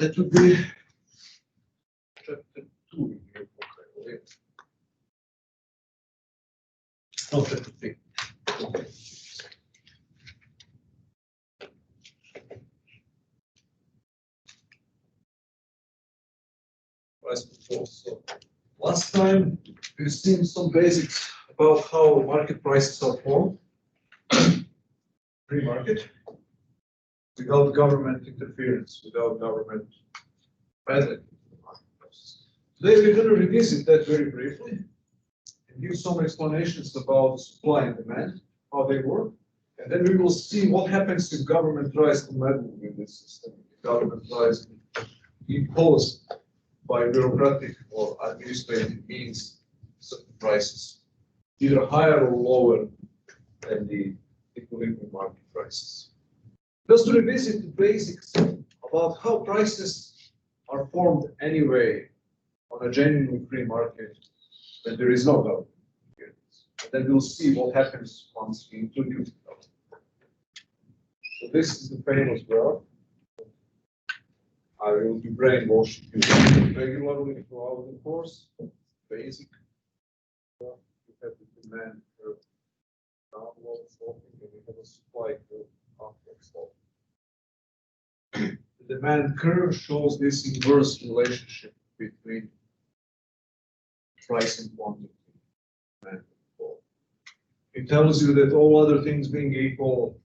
That would be chapter 2 in your book, I believe. No, chapter 3. Okay. So last time we've seen some basics about how market prices are formed, free market, without government interference, without government meddling in the market prices. Today we're going to revisit that very briefly and give some explanations about supply and demand, how they work, and then we will see what happens if government tries to meddle with this system, if government tries to impose by bureaucratic or administrative means certain prices, either higher or lower than the equilibrium market prices. Just to revisit the basics about how prices are formed anyway on a genuinely free market when there is no government interference. And then we'll see what happens once we introduce government. So this is the famous graph. I will be brainwashing you regularly throughout the course. Basic. You have the demand curve downward sloping, and you have a supply curve upward sloping. The demand curve shows this inverse relationship between price and quantity. It tells you that all other things being equal,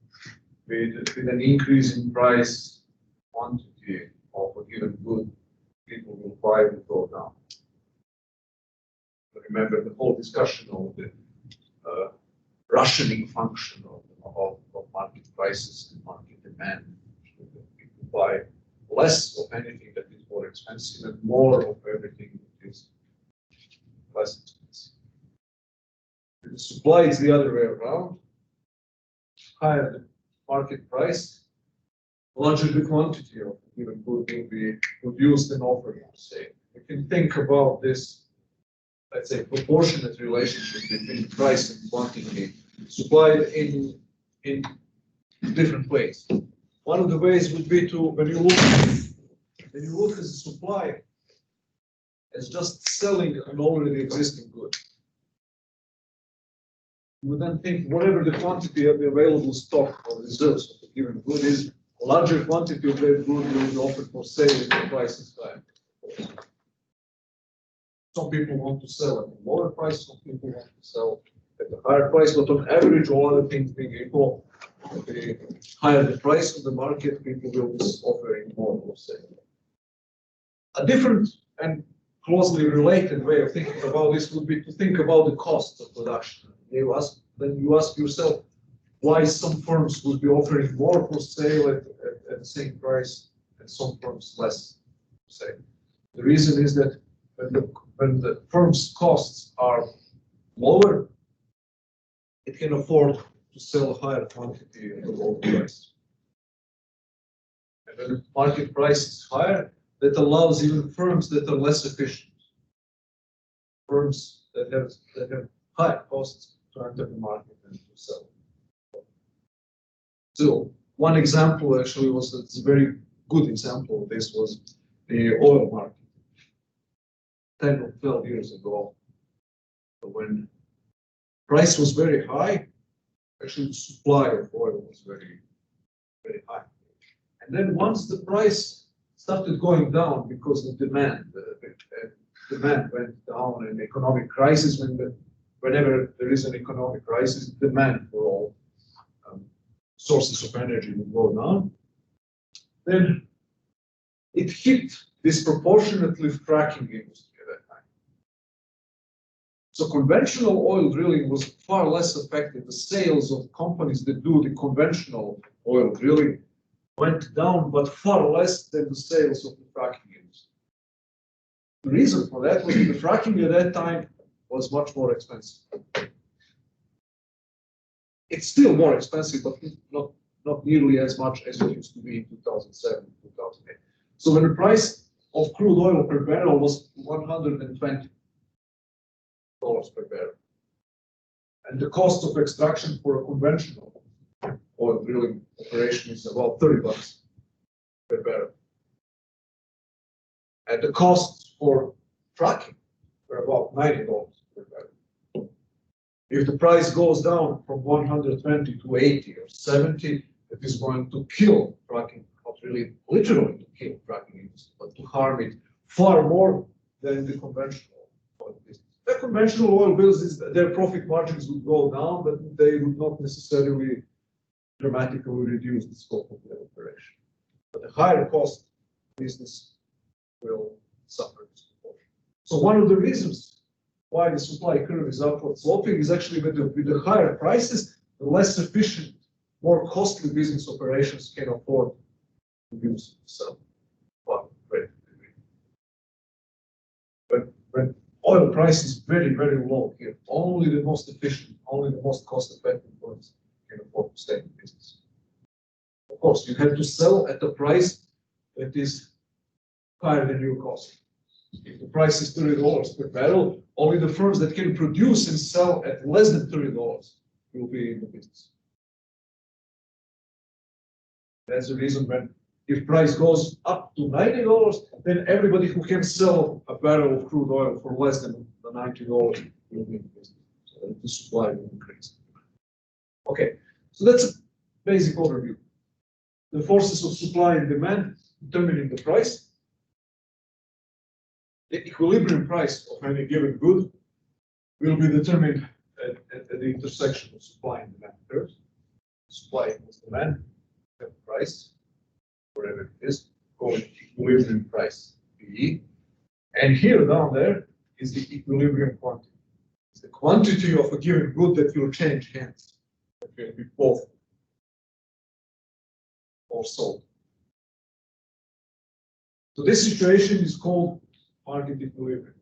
with an increase in price, quantity of a given good, people will buy and go down. Remember the whole discussion of the rationing function of market prices and market demand. People buy less of anything that is more expensive and more of everything that is less expensive. The supply is the other way around. Higher the market price, larger the quantity of a given good will be produced and offered, say. You can think about this, let's say, proportionate relationship between price and quantity supplied in different ways. One of the ways would be to, when you look at the supply as just selling an already existing good. You would then think whatever the quantity of the available stock or reserves of a given good is, a larger quantity of that good will be offered for sale if the price is higher. Some people want to sell at a lower price, some people want to sell at a higher price, but on average, all other things being equal, the higher the price of the market, people will be offering more for sale. A different and closely related way of thinking about this would be to think about the cost of production. Then you ask yourself why some firms would be offering more for sale at the same price and some firms less for sale. The reason is that when the firm's costs are lower, it can afford to sell a higher quantity at a lower price. And when the market price is higher, that allows even firms that are less efficient, firms that have high costs to enter the market and to sell. So one example actually was, it's a very good example of this, was the oil market. 10 or 12 years ago, when price was very high, actually the supply of oil was very, very high. And then once the price started going down because the demand went down, and economic crisis, whenever there is an economic crisis, demand for all sources of energy will go down, then it hit disproportionately fracking industry at that time. So conventional oil drilling was far less affected. The sales of companies that do the conventional oil drilling went down, but far less than the sales of the fracking industry. The reason for that was that the fracking at that time was much more expensive. It's still more expensive, but not nearly as much as it used to be in 2007, 2008. So when the price of crude oil per barrel was $120 per barrel, and the cost of extraction for a conventional oil drilling operation is about $30 per barrel. and the costs for trucking were about $90 per barrel. If the price goes down from 120 to 80 or 70, it is going to kill trucking, not really literally to kill trucking industry, but to harm it far more than the conventional oil business. The conventional oil business, their profit margins would go down, but they would not necessarily dramatically reduce the scope of their operation. But the higher cost business will suffer disproportionately. So one of the reasons why the supply curve is upward sloping is actually with the higher prices, the less efficient, more costly business operations can afford to use some credit. But when oil price is very, very low here, only the most efficient, only the most cost-effective ones can afford to stay in business. Of course, you have to sell at a price that is higher than your cost. If the price is $30 per barrel, only the firms that can produce and sell at less than $30 will be in the business. That's the reason when if price goes up to $90, then everybody who can sell a barrel of crude oil for less than the $90 will be in the business. So the supply will increase. Okay, so that's a basic overview. The forces of supply and demand determining the price. The equilibrium price of any given good will be determined at the intersection of supply and demand curves. Supply equals demand, the price, whatever it is, called equilibrium price, PE. And here down there is the equilibrium quantity. It's the quantity of a given good that will change hands. That will be both or sold. So this situation is called market equilibrium.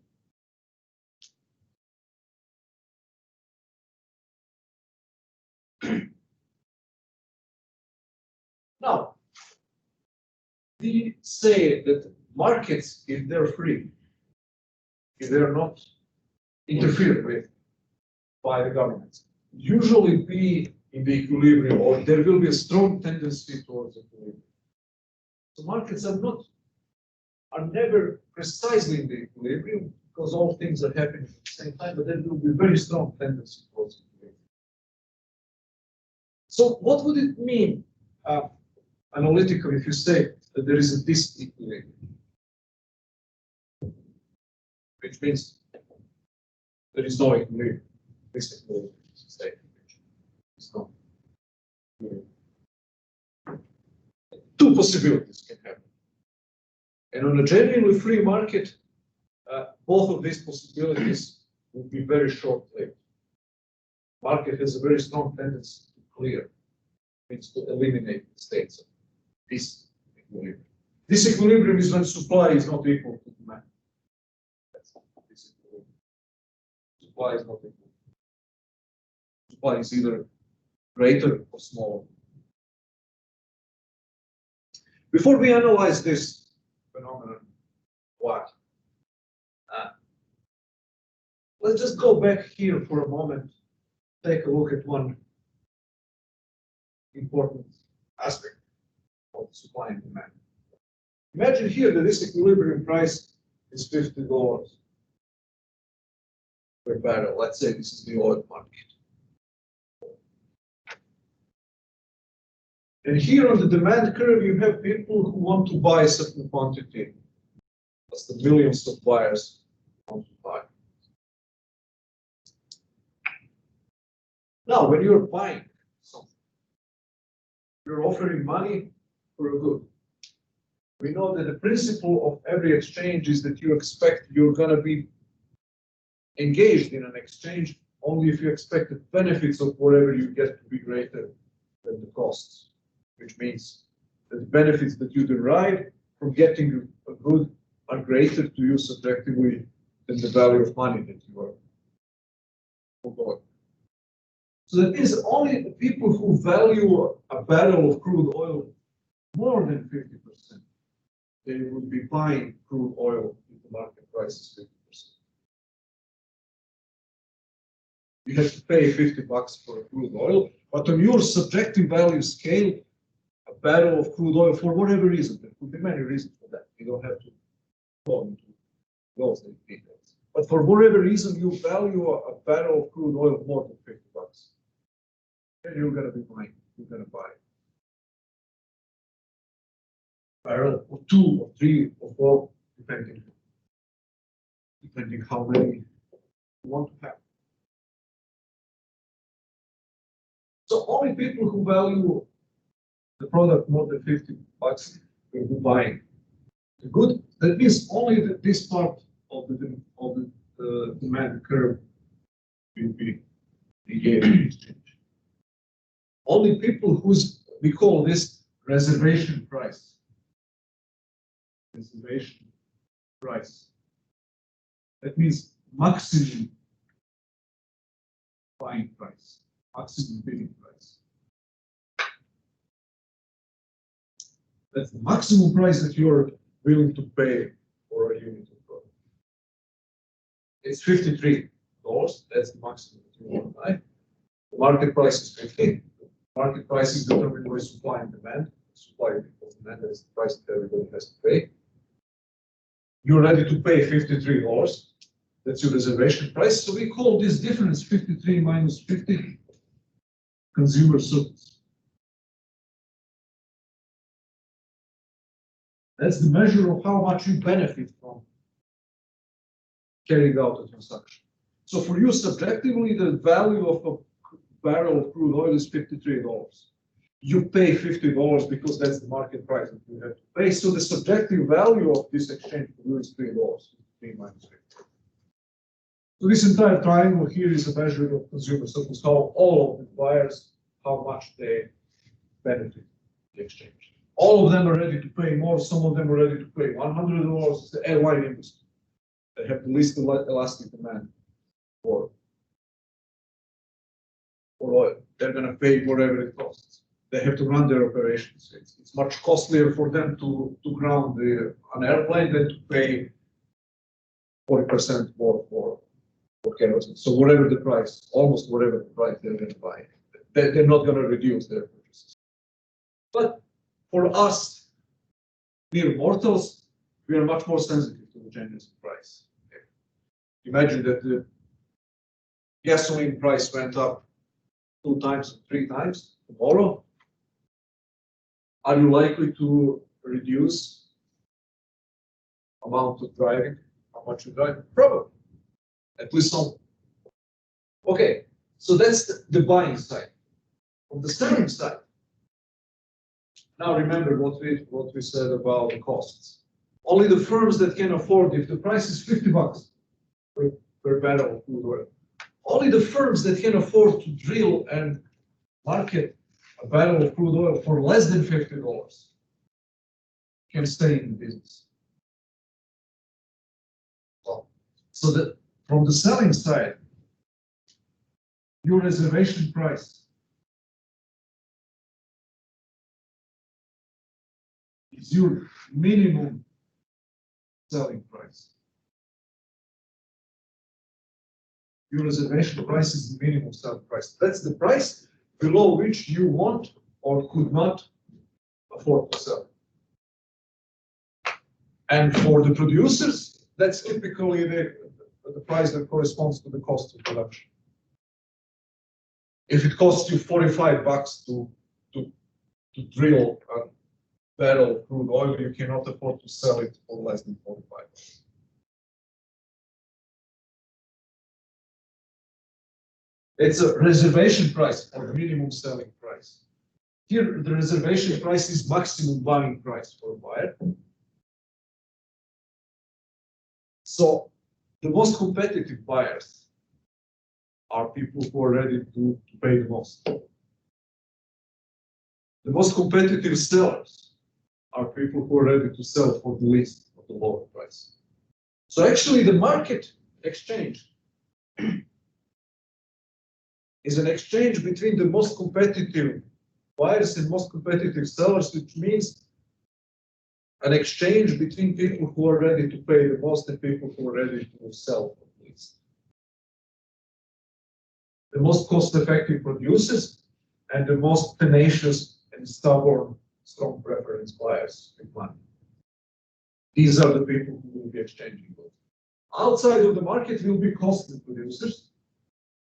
Now, we say that markets, if they're free, if they're not interfered with by the governments, usually be in the equilibrium, or there will be a strong tendency towards equilibrium. So markets are never precisely in the equilibrium because all things are happening at the same time, but there will be very strong tendency towards equilibrium. So what would it mean analytically if you say that there is a disequilibrium? Which means there is no equilibrium. Disequilibrium is a state in which it's not equilibrium. Two possibilities can happen. And on a genuinely free market, both of these possibilities will be very short-lived. Market has a very strong tendency to clear, means to eliminate the states of disequilibrium. Disequilibrium is when supply is not equal to demand. That's disequilibrium. Supply is not equal. Supply is either greater or smaller. Before we analyze this phenomenon, let's just go back here for a moment, take a look at one important aspect of supply and demand. Imagine here that this equilibrium price is $50 per barrel. Let's say this is the oil market. And here on the demand curve, you have people who want to buy a certain quantity. That's the millions of buyers who want to buy. Now, when you're buying something, you're offering money for a good. We know that the principle of every exchange is that you expect you're going to be engaged in an exchange only if you expect the benefits of whatever you get to be greater than the costs, which means that the benefits that you derive from getting a good are greater to you subjectively than the value of money that you are forgoing. So that is only the people who value a barrel of crude oil more than 50%, they would be buying crude oil if the market price is 50%. You have to pay $50 for crude oil, but on your subjective value scale, a barrel of crude oil, for whatever reason, there could be many reasons for that. You don't have to go into those details. But for whatever reason you value a barrel of crude oil more than $50, then you're gonna be buying. You're gonna buy a barrel or 2 or 3 or 4, depending how many you want to have. So only people who value the product more than $50 will be buying the good. That means only this part of the demand curve will be engaged in exchange. Only people we call this reservation price. Reservation price. That means maximum buying price, maximum bidding price. That's the maximum price that you're willing to pay for a unit of product. It's $53. That's the maximum that you want to buy. The market price is 50. The market price is determined by supply and demand. Supply equals demand, that's the price that everybody has to pay. You're ready to pay $53. That's your reservation price. So we call this difference 53 minus 50 consumer surplus. That's the measure of how much you benefit from carrying out a transaction. So for you, subjectively, the value of a barrel of crude oil is $53. You pay $50 because that's the market price that you have to pay. So the subjective value of this exchange for you is $3, 3 minus 50. So this entire triangle here is a measure of consumer surplus, how all of the buyers, how much they benefit the exchange. All of them are ready to pay more. Some of them are ready to pay $100. It's the airline industry. They have the least elastic demand for oil. They're going to pay whatever it costs. They have to run their operations. It's much costlier for them to ground an airplane than to pay 40% more for kerosene. So whatever the price, almost whatever the price they're going to buy, they're not going to reduce their purchases. But for us, mere mortals, we are much more sensitive to the changes in price. Okay. Imagine that the gasoline price went up 2 times, 3 times tomorrow. Are you likely to reduce amount of driving? How much you drive? Probably. At least some. Okay, so that's the buying side. On the selling side, now remember what we said about the costs. Only the firms that can afford, if the price is $50 per barrel of crude oil, only the firms that can afford to drill and market a barrel of crude oil for less than $50 can stay in the business. So that from the selling side, your reservation price is your minimum selling price. Your reservation price is the minimum selling price. That's the price below which you want or could not afford to sell. And for the producers, that's typically the price that corresponds to the cost of production. If it costs you $45 to drill a barrel of crude oil, you cannot afford to sell it for less than $45. It's a reservation price or the minimum selling price. Here, the reservation price is maximum buying price for a buyer. So the most competitive buyers are people who are ready to pay the most. The most competitive sellers are people who are ready to sell for the least of the lower price. So actually the market exchange is an exchange between the most competitive buyers and most competitive sellers, which means an exchange between people who are ready to pay the most and people who are ready to sell for the least. The most cost-effective producers and the most tenacious and stubborn, strong preference buyers with money. These are the people who will be exchanging goods. Outside of the market will be costly producers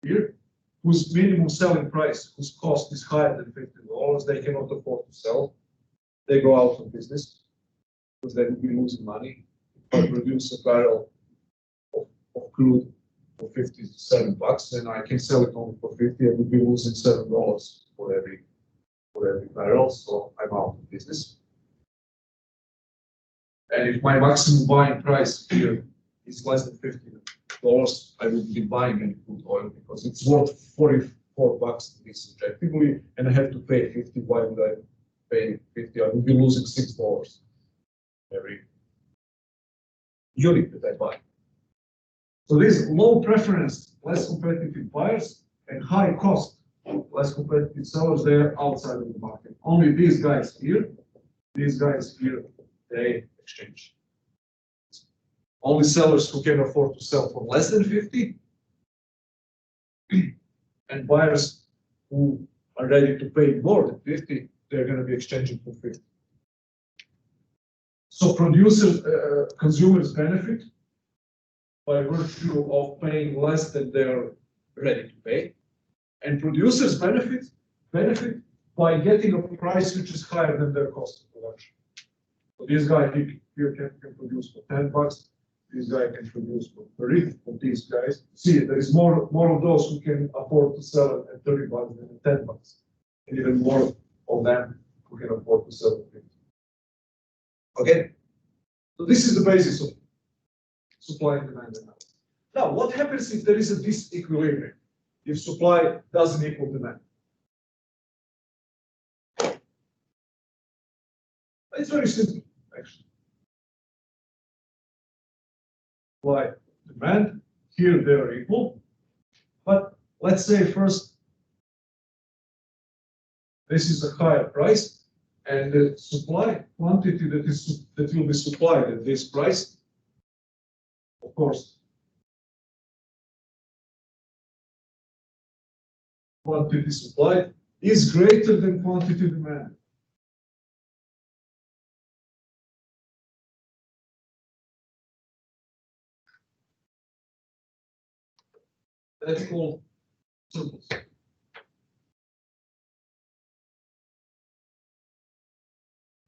here, whose minimum selling price, whose cost is higher than $50, they cannot afford to sell. They go out of business because they will be losing money. If I produce a barrel of crude for $57, then I can sell it only for 50. I would be losing $7 for every barrel, so I'm out of business. And if my maximum buying price here is less than $50, I wouldn't be buying any crude oil because it's worth $44 to me subjectively, and I have to pay 50. Why would I pay 50? I would be losing $6 every unit that I buy. So these low preference, less competitive buyers and high cost, less competitive sellers, they're outside of the market. Only these guys here, they exchange. Only sellers who can afford to sell for less than 50 and buyers who are ready to pay more than 50, they're going to be exchanging for 50. So producers, consumers benefit by virtue of paying less than they're ready to pay, and producers benefit by getting a price which is higher than their cost of production. So this guy here can produce for $10. This guy can produce for 30 for these guys. See, there is more of those who can afford to sell at $30 than at $10, and even more of them who can afford to sell at 50. Okay, so this is the basis of supply and demand analysis. Now, what happens if there is a disequilibrium? If supply doesn't equal demand? It's very simple, actually. Supply, demand, here they are equal. But let's say first, this is a higher price, and the supply quantity that will be supplied at this price, of course, quantity supplied is greater than quantity demanded. That's called surplus.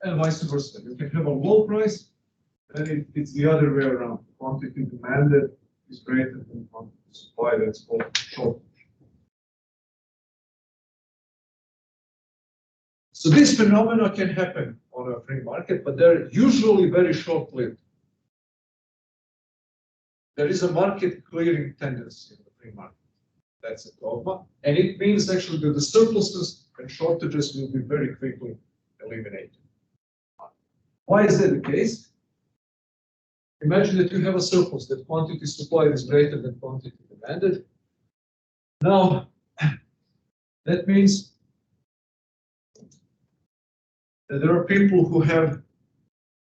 And vice versa. You can have a low price, and it's the other way around. Quantity demanded is greater than quantity supplied. That's called shortage. So this phenomena can happen on a free market, but they're usually very short-lived. There is a market clearing tendency in the free market. That's a dogma. And it means actually that the surpluses and shortages will be very quickly eliminated. Why is that the case? Imagine that you have a surplus, that quantity supplied is greater than quantity demanded. Now, that means that there are people who have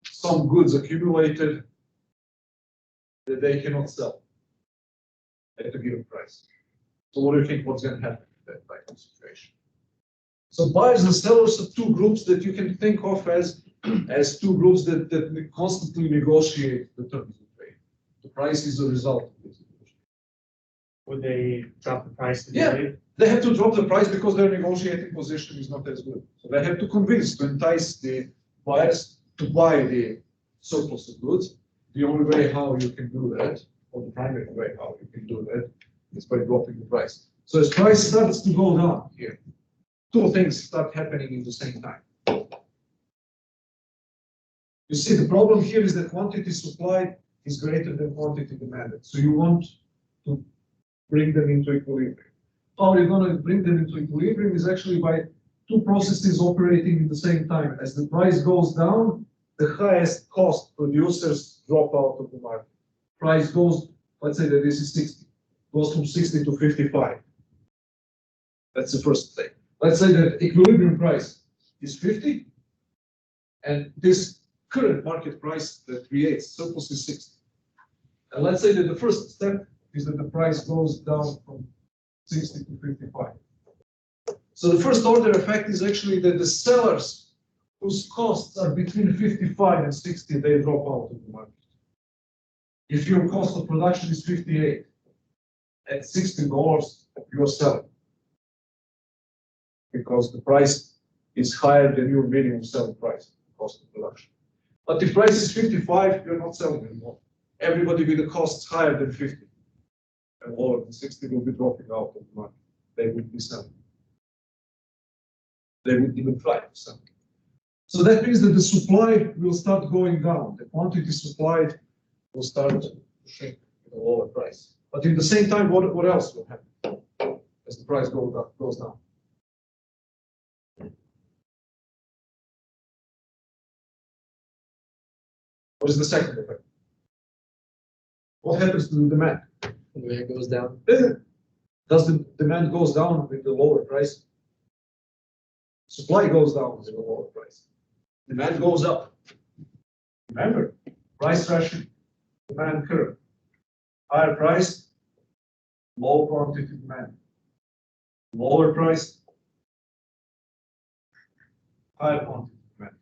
some goods accumulated that they cannot sell at a given price. So what do you think what's going to happen in that type of situation? So buyers and sellers are two groups that you can think of as two groups that constantly negotiate the terms of trade. The price is a result of this negotiation. Would they drop the price? Yeah, they have to drop the price because their negotiating position is not as good. So they have to entice the buyers to buy the surplus of goods. The only way how you can do that, or the primary way how you can do that, is by dropping the price. So as price starts to go down here, two things start happening in the same time. You see, the problem here is that quantity supplied is greater than quantity demanded. So you want to bring them into equilibrium. How you're going to bring them into equilibrium is actually by two processes operating at the same time. As the price goes down, the highest cost producers drop out of the market. Price goes, let's say that this is 60, goes from 60 to 55. That's the first thing. Let's say that equilibrium price is 50, and this current market price that creates surplus is 60. And let's say that the first step is that the price goes down from 60 to 55. So the first order effect is actually that the sellers whose costs are between 55 and 60, they drop out of the market. If your cost of production is 58, at $60, you're selling. Because the price is higher than your minimum selling price, cost of production. But if price is 55, you're not selling anymore. Everybody with the costs higher than 50 and lower than 60 will be dropping out of the market. They would be selling. They would even try to sell. So that means that the supply will start going down. The quantity supplied will start to shrink at a lower price. But in the same time, what else will happen as the price goes down? What is the second effect? What happens to the demand? The demand goes down. Does the demand goes down with the lower price? Supply goes down with the lower price. Demand goes up. Remember, price ration, demand curve. Higher price, low quantity demand. Lower price, higher quantity demand.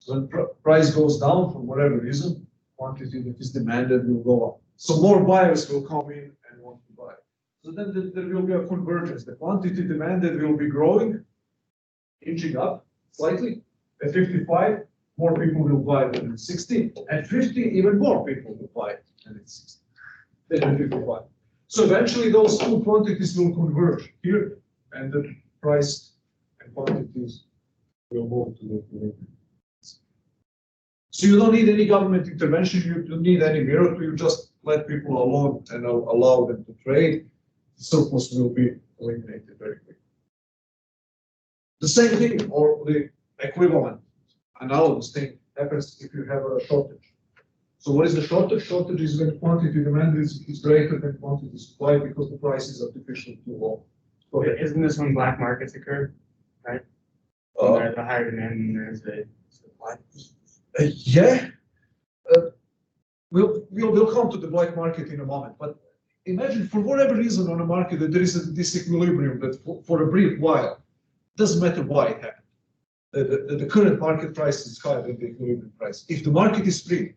So when price goes down for whatever reason, quantity that is demanded will go up. So more buyers will come in and want to buy. So then there will be a convergence. The quantity demanded will be growing, inching up slightly. At 55, more people will buy than at 60. At 50, even more people will buy than at 60. Than at 55. So eventually those two quantities will converge here, and the price and quantities will move to the equilibrium. So you don't need any government intervention, you don't need any miracle, you just let people alone and allow them to trade. The surplus will be eliminated very quickly. The same thing, or the equivalent, analogous thing, happens if you have a shortage. So what is the shortage? Shortage is when quantity demand is greater than quantity supply because the price is artificially too low. Go ahead. Isn't this when black markets occur, right? There's a higher demand and there's a supply. Yeah, we'll come to the black market in a moment. But imagine, for whatever reason on a market, that there is a disequilibrium that for a brief while, doesn't matter why it happened. The current market price is higher than the equilibrium price. If the market is free,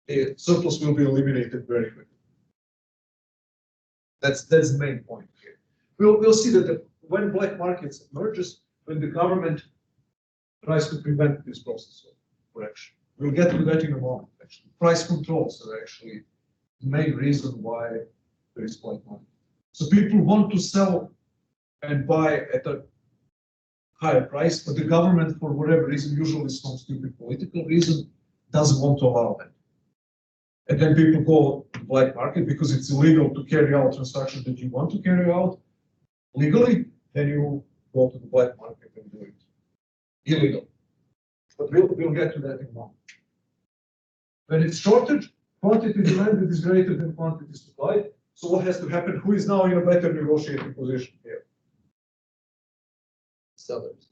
the surplus will be eliminated very quickly. That's the main point here. We'll see that when black markets emerges, when the government tries to prevent this process of correction. We'll get to that in a moment, actually. Price controls are actually the main reason why there is black market. So people want to sell and buy at a higher price, but the government, for whatever reason, usually some stupid political reason, doesn't want to allow that. And then people go to the black market because it's illegal to carry out transactions that you want to carry out legally, then you go to the black market and do it illegal. But we'll get to that in a moment. When it's shortage, quantity demanded is greater than quantity supplied. So what has to happen? Who is now in a better negotiating position here? Sellers.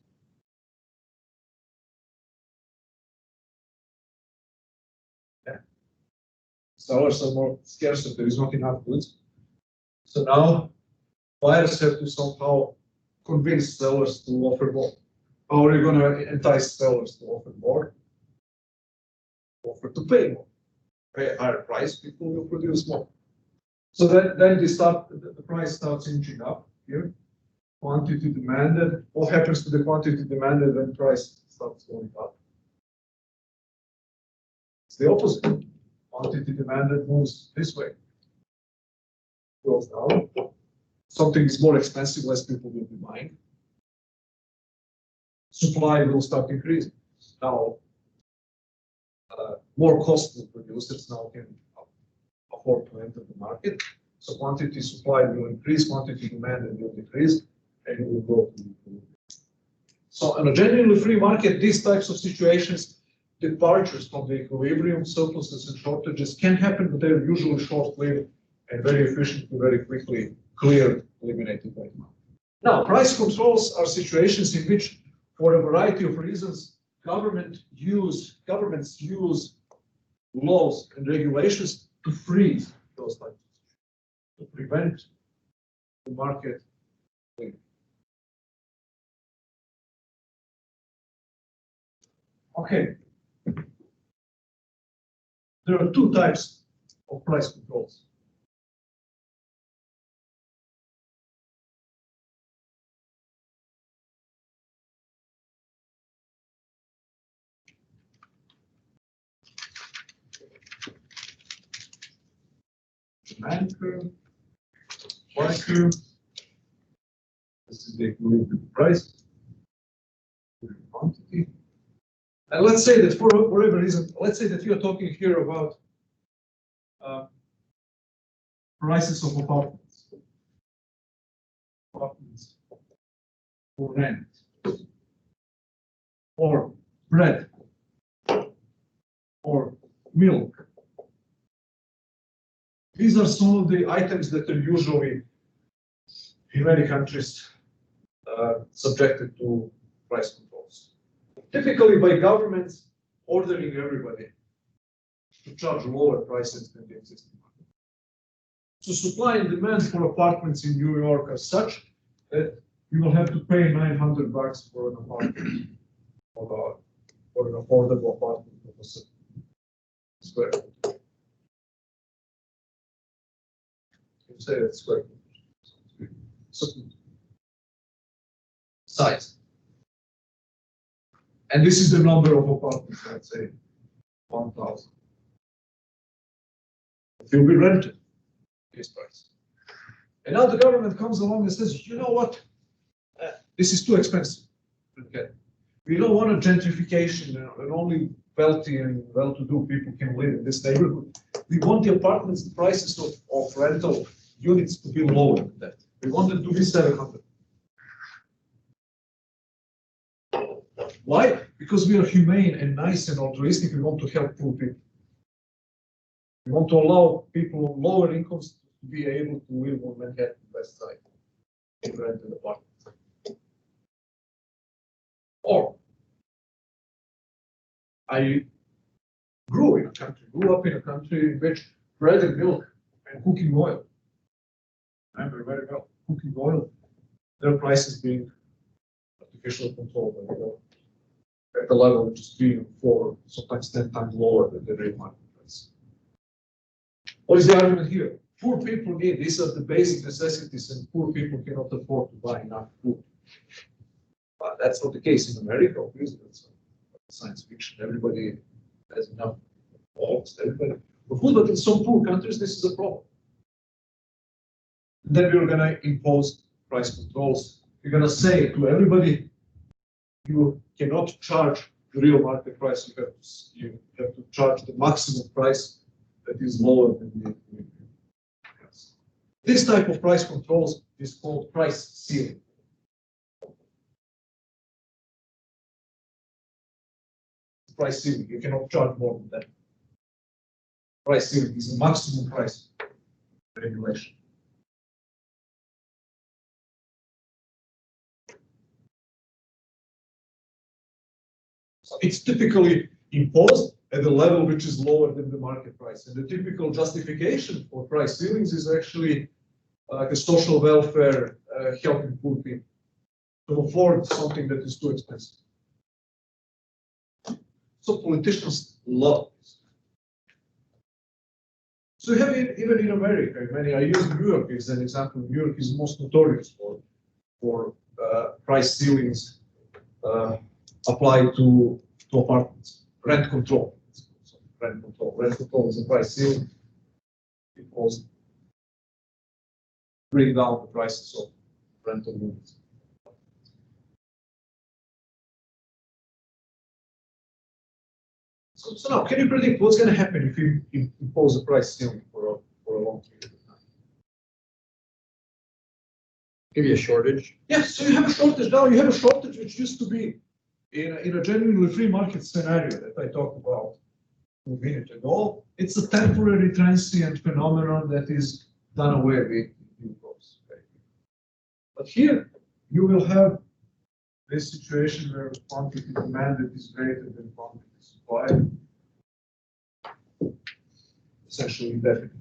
Yeah. Sellers are more scarce if there is not enough goods. So now buyers have to somehow convince sellers to offer more. How are you going to entice sellers to offer more? Offer to pay more. Pay a higher price, people will produce more. So then the price starts inching up here. Quantity demanded. What happens to the quantity demanded when price starts going up? It's the opposite. Quantity demanded moves this way. Goes down. Something is more expensive, less people will be buying. Supply will start increasing. Now, more costly producers now can afford to enter the market. So quantity supply will increase, quantity demand will decrease, and it will go to the equilibrium. So in a genuinely free market, these types of situations, departures from the equilibrium, surpluses and shortages can happen, but they're usually short-lived and very efficiently, very quickly cleared, eliminated by demand. Now, price controls are situations in which, for a variety of reasons, governments use laws and regulations to freeze those types of situations, to prevent the market. Okay. There are two types of price controls. Demand curve, supply curve. This is the equilibrium price, quantity. And let's say that for whatever reason, let's say that we are talking here about prices of apartments for rent, or bread, or milk. These are some of the items that are usually in many countries subjected to price controls. Typically by governments ordering everybody to charge lower prices than the existing market. So supply and demand for apartments in New York are such that you will have to pay $900 for an apartment, for an affordable apartment of a certain square foot. You say it's square foot. Certain size. And this is the number of apartments, let's say 1,000. It will be rented, this price. And now the government comes along and says, you know what? This is too expensive. Okay. We don't want a gentrification and only wealthy and well-to-do people can live in this neighborhood. We want the apartments, the prices of rental units to be lower than that. We want them to be 700. Why? Because we are humane and nice and altruistic. We want to help poor people. We want to allow people on lower incomes to be able to live on Manhattan West Side in rented apartments. Or I grew up in a country in which bread and milk and cooking oil, remember very well, cooking oil, their prices being artificially controlled by the government at the level which is 3 or 4, sometimes 10 times lower than the real market price. What is the argument here? Poor people need, these are the basic necessities, and poor people cannot afford to buy enough food. But that's not the case in America, obviously. It's science fiction. Everybody has enough, almost everybody for food, but in some poor countries, this is a problem. And then we're going to impose price controls. We're going to say to everybody, you cannot charge the real market price. You have to charge the maximum price that is lower than the equilibrium. Yes. This type of price controls is called price ceiling. Price ceiling, you cannot charge more than that. Price ceiling is the maximum price regulation. So it's typically imposed at a level which is lower than the market price. And the typical justification for price ceilings is actually like a social welfare, helping poor people to afford something that is too expensive. So politicians love this. So you have even in America, I use New York as an example. New York is most notorious for price ceilings applied to apartments. Rent control. So rent control is a price ceiling. It will bring down the prices of rental units. So now, can you predict what's going to happen if you impose a price ceiling for a long period of time? Maybe a shortage. Yes, so you have a shortage now. You have a shortage which used to be in a genuinely free market scenario that I talked about a minute ago. It's a temporary transient phenomenon that is done away with in due course. Okay? But here you will have this situation where quantity demanded is greater than quantity supplied, essentially indefinite.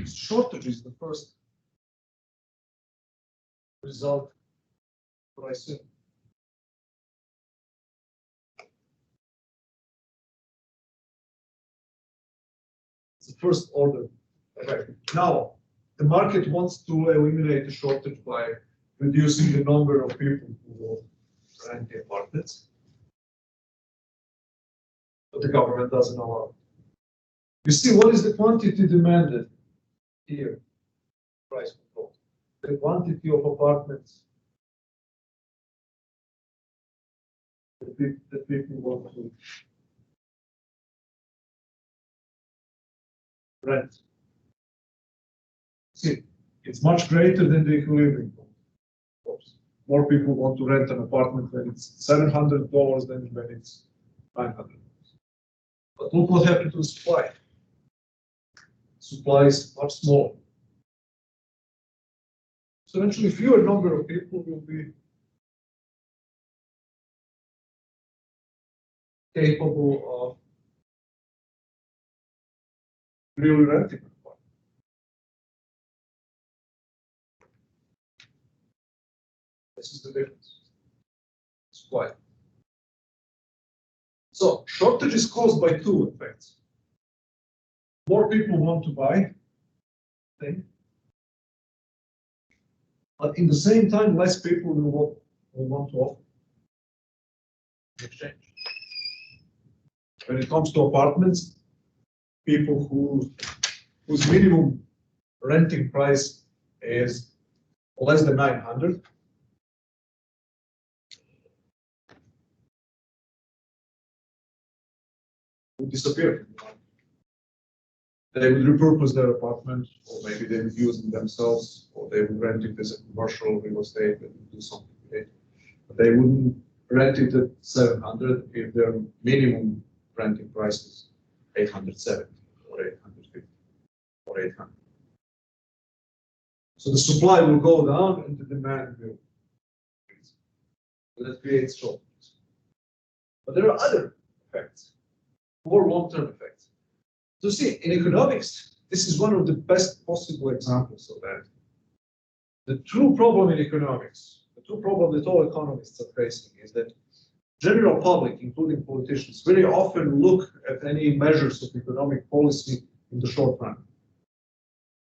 shortage is the first result that I see. It's the first order effect. Now, the market wants to eliminate the shortage by reducing the number of people who will rent the apartments. But the government doesn't allow it. You see, what is the quantity demanded here? Price control. The quantity of apartments that people want to rent. See, it's much greater than the equilibrium. Of course, more people want to rent an apartment when it's $700 than when it's $900. But look what happened to the supply. Supply is much smaller. So eventually, fewer number of people will be capable of really renting an apartment. This is the difference. Supply. So shortage is caused by two effects. More people want to buy things, but in the same time, less people will want to offer exchange. When it comes to apartments, people whose minimum renting price is less than 900 would disappear from the market. They would repurpose their apartment, or maybe they would use them themselves, or they would rent it as a commercial real estate and do something with it. But they wouldn't rent it at 700 if their minimum renting price is 870 or 850 or 800. So the supply will go down and the demand will increase. So that creates shortages. But there are other effects, more long-term effects. So see, in economics, this is one of the best possible examples of that. The true problem in economics, the true problem that all economists are facing is that general public, including politicians, very often look at any measures of economic policy in the short run.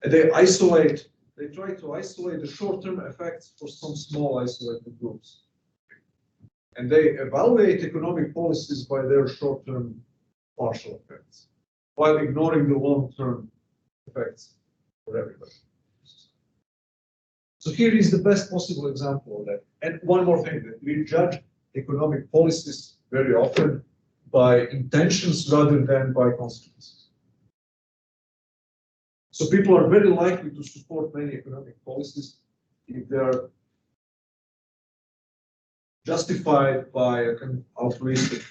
And they try to isolate the short-term effects for some small isolated groups. And they evaluate economic policies by their short-term partial effects, while ignoring the long-term effects for everybody. So here is the best possible example of that. And one more thing, that we judge economic policies very often by intentions rather than by consequences. So people are very likely to support many economic policies if they're justified by a kind of altruistic,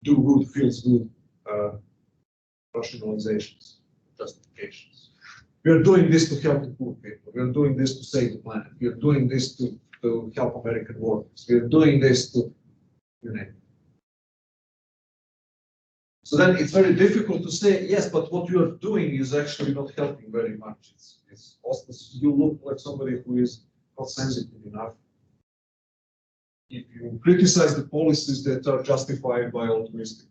do good, feels good rationalizations, justifications. We are doing this to help the poor people. We are doing this to save the planet. We are doing this to help American workers. We are doing this to, you name it. So then it's very difficult to say, yes, but what you are doing is actually not helping very much. It's also, you look like somebody who is not sensitive enough. If you criticize the policies that are justified by altruistic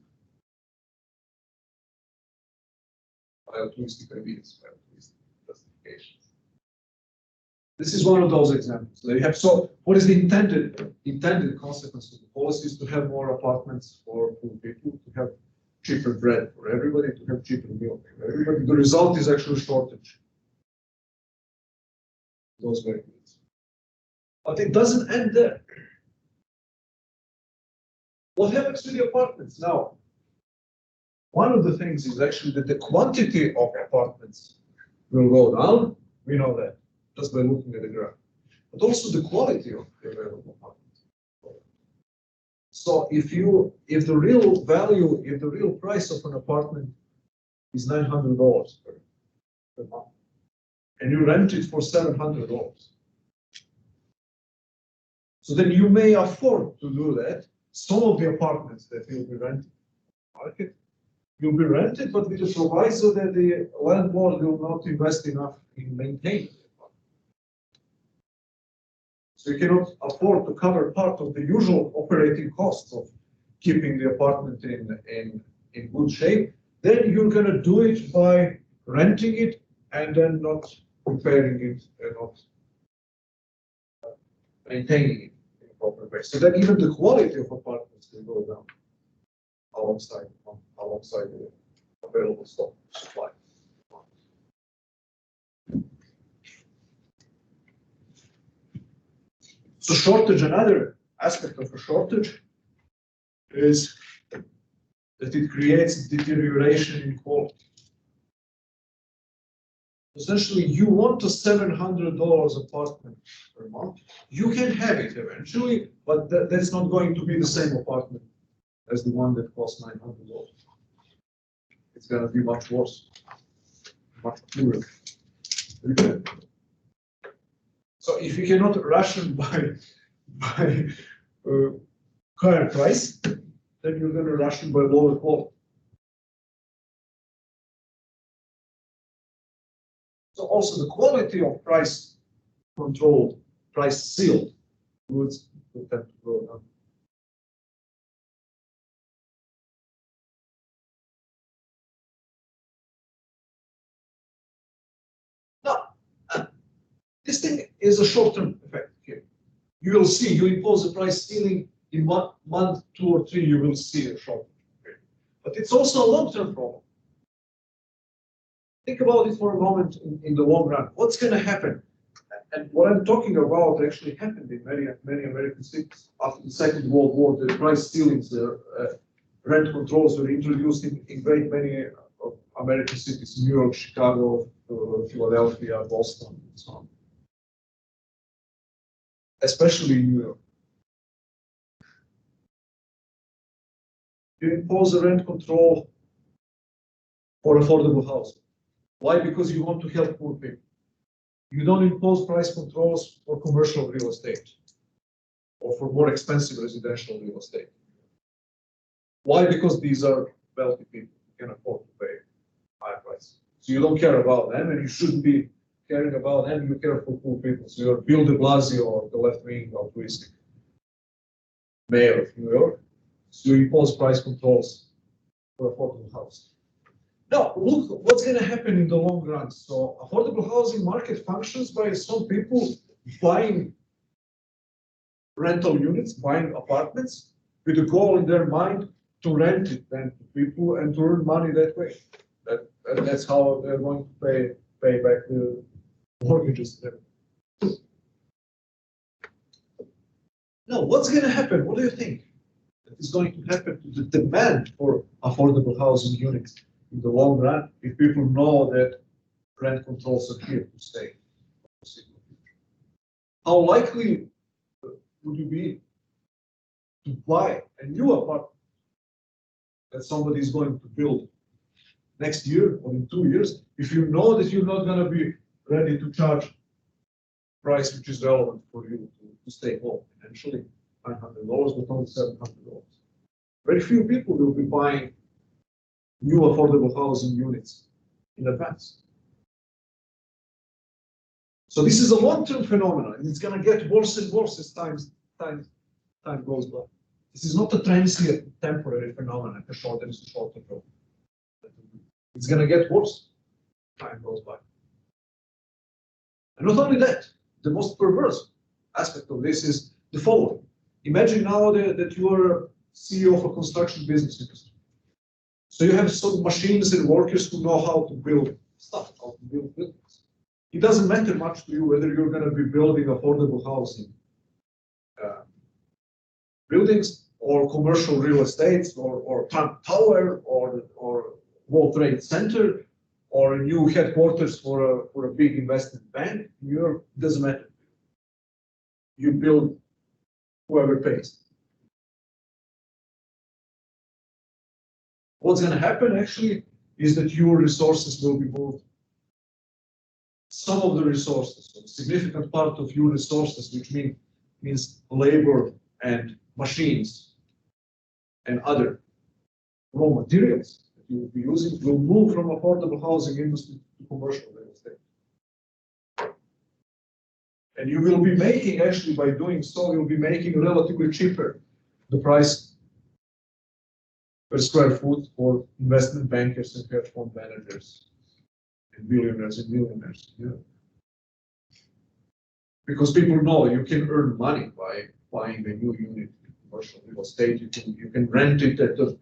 ideas, by altruistic justifications. This is one of those examples. They have, so what is the intended consequence of the policies? To have more apartments for poor people, to have cheaper bread for everybody, to have cheaper milk for everybody. The result is actually shortage. Those very good. But it doesn't end there. What happens to the apartments now? One of the things is actually that the quantity of apartments will go down. We know that just by looking at the graph. But also the quality of the available apartments. So if the real price of an apartment is $900 per month, and you rent it for $700, so then you may afford to do that. Some of the apartments that will be rented in the market You'll be rented, but with the proviso that the landlord will not invest enough in maintaining the apartment. So you cannot afford to cover part of the usual operating costs of keeping the apartment in good shape. Then you're going to do it by renting it and then not repairing it and not maintaining it in a proper way. So then even the quality of apartments will go down alongside the available stock supply. So shortage, another aspect of a shortage is that it creates deterioration in quality. Essentially, you want a $700 apartment per month. You can have it eventually, but that's not going to be the same apartment as the one that costs $900. It's going to be much worse, much poorer. So if you cannot ration by higher price, then you're going to ration by lower quality. So also the quality of price controlled, price sealed goods will tend to go down. Now, this thing is a short-term effect here. You will see, you impose a price ceiling in 1 month, 2 or 3, you will see a short-term effect. But it's also a long-term problem. Think about it for a moment in the long run. What's going to happen? And what I'm talking about actually happened in many American cities. After the Second World War, the price ceilings, the rent controls were introduced in very many American cities: New York, Chicago, Philadelphia, Boston, and so on. Especially in New York. You impose a rent control for affordable housing. Why? Because you want to help poor people. You don't impose price controls for commercial real estate or for more expensive residential real estate. Why? Because these are wealthy people who can afford to pay higher prices. So you don't care about them, and you shouldn't be caring about them. You care for poor people. So you're Bill de Blasio or the left-wing altruistic mayor of New York. So you impose price controls for affordable housing. Now, look what's going to happen in the long run. So, affordable housing market functions by some people buying rental units, buying apartments, with a goal in their mind to rent it then to people and to earn money that way. That's how they're going to pay back the mortgages. Now, what's going to happen? What do you think is going to happen to the demand for affordable housing units in the long run, if people know that rent controls are here to stay? How likely would you be to buy a new apartment that somebody is going to build next year or in 2 years if you know that you're not going to be ready to charge price which is relevant for you to stay home? Eventually, $500, but only $700. Very few people will be buying new affordable housing units in advance. So this is a long-term phenomenon, and it's going to get worse and worse as time goes by. This is not a transient, temporary phenomenon, a short-term problem. It's going to get worse as time goes by. And not only that, the most perverse aspect of this is the following. Imagine now that you are a CEO of a construction business industry. So you have some machines and workers who know how to build stuff, how to build buildings. It doesn't matter much to you whether you're going to be building affordable housing buildings or commercial real estate or Trump Tower or World Trade Center or a new headquarters for a big investment bank. New York, doesn't matter. You build whoever pays. What's going to happen actually is that your resources will be moved. Some of the resources, a significant part of your resources, which means labor and machines and other raw materials that you will be using will move from affordable housing industry to commercial real estate. And you will be making, actually, by doing so, you'll be making relatively cheaper the price per square foot for investment bankers and hedge fund managers and billionaires and millionaires. Yeah. Because people know you can earn money by buying a new unit in commercial real estate. You can rent it at an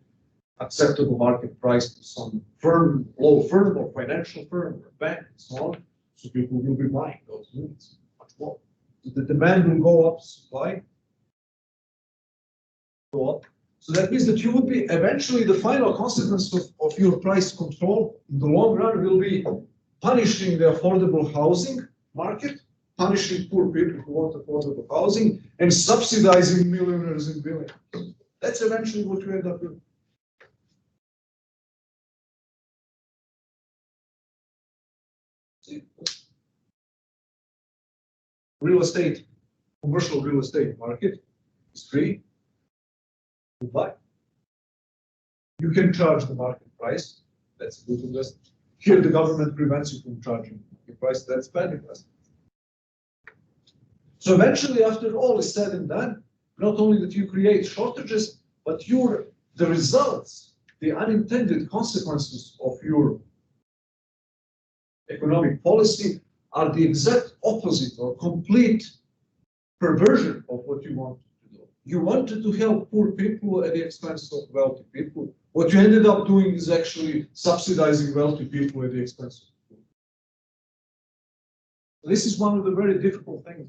acceptable market price to some firm, law firm or financial firm or bank and so on. So people will be buying those units much more. So the demand will go up, supply go up. So that means that you would be eventually the final consequence of your price control in the long run will be punishing the affordable housing market, punishing poor people who want affordable housing, and subsidizing millionaires and billionaires. That's eventually what you end up with. Real estate, commercial real estate market is free to buy. You can charge the market price. That's a good investment. Here, the government prevents you from charging the price. That's bad investment. So eventually, after all is said and done, not only that you create shortages, but the results, the unintended consequences of your economic policy are the exact opposite or complete perversion of what you want to do. You wanted to help poor people at the expense of wealthy people. What you ended up doing is actually subsidizing wealthy people at the expense of poor. This is one of the very difficult things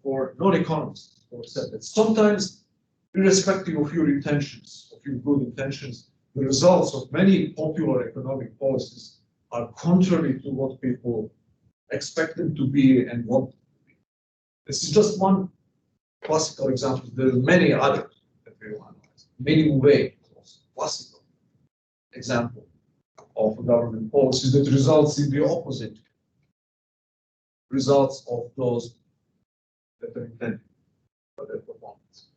for non-economists to accept that sometimes, irrespective of your intentions, of your good intentions, the results of many popular economic policies are contrary to what people expect them to be and want them to be. This is just one classical example. There are many others that we will analyze. Minimum wage is a classical example of a government policy that results in the opposite results of those that are intended for their performance.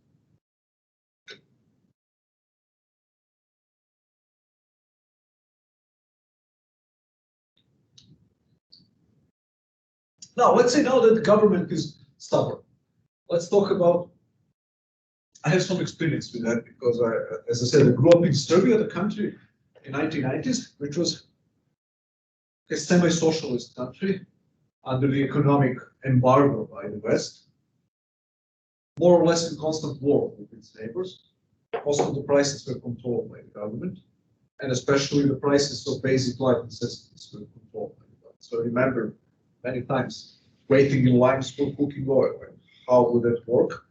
Now, let's say now that the government is stubborn. Let's talk about, I have some experience with that because as I said, I grew up in Serbia, the country in 1990s, which was a semi-socialist country under the economic embargo by the West, more or less in constant war with its neighbors. Most of the prices were controlled by the government, and especially the prices of basic life necessities were controlled by the government. So I remember many times waiting in lines for cooking oil. How would that work?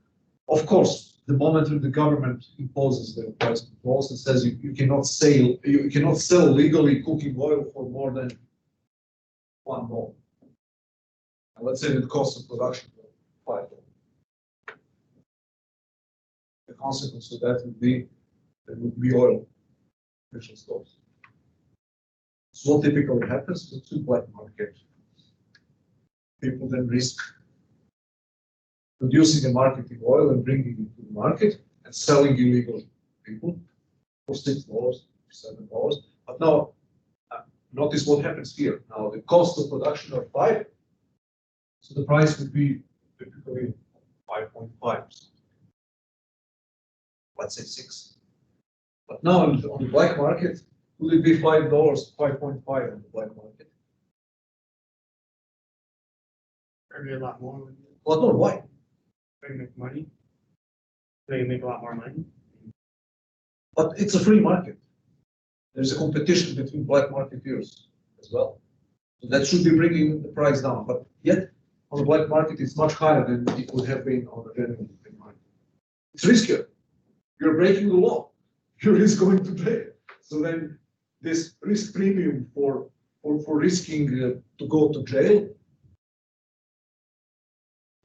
Of course, the moment that the government imposes the price controls and says you cannot sell legally cooking oil for more than $1. And let's say the cost of production is $5. The consequence of that would be there would be oil official stores. So what typically happens to black market? People then risk producing and marketing oil and bringing it to the market and selling illegal people for $6, $7. But now, notice what happens here. Now, the cost of production are $5, so the price would be typically 5.5. Let's say 6. But now on the black market, would it be $5, 5.5 on the black market? Maybe a lot more. Well, no, why? They make money. They make a lot more money. But it's a free market. There's a competition between black marketeers as well. So that should be bringing the price down. But yet, on the black market, it's much higher than it would have been on the genuine free market. It's riskier. You're breaking the law. You're risk going to jail. So then this risk premium for risking to go to jail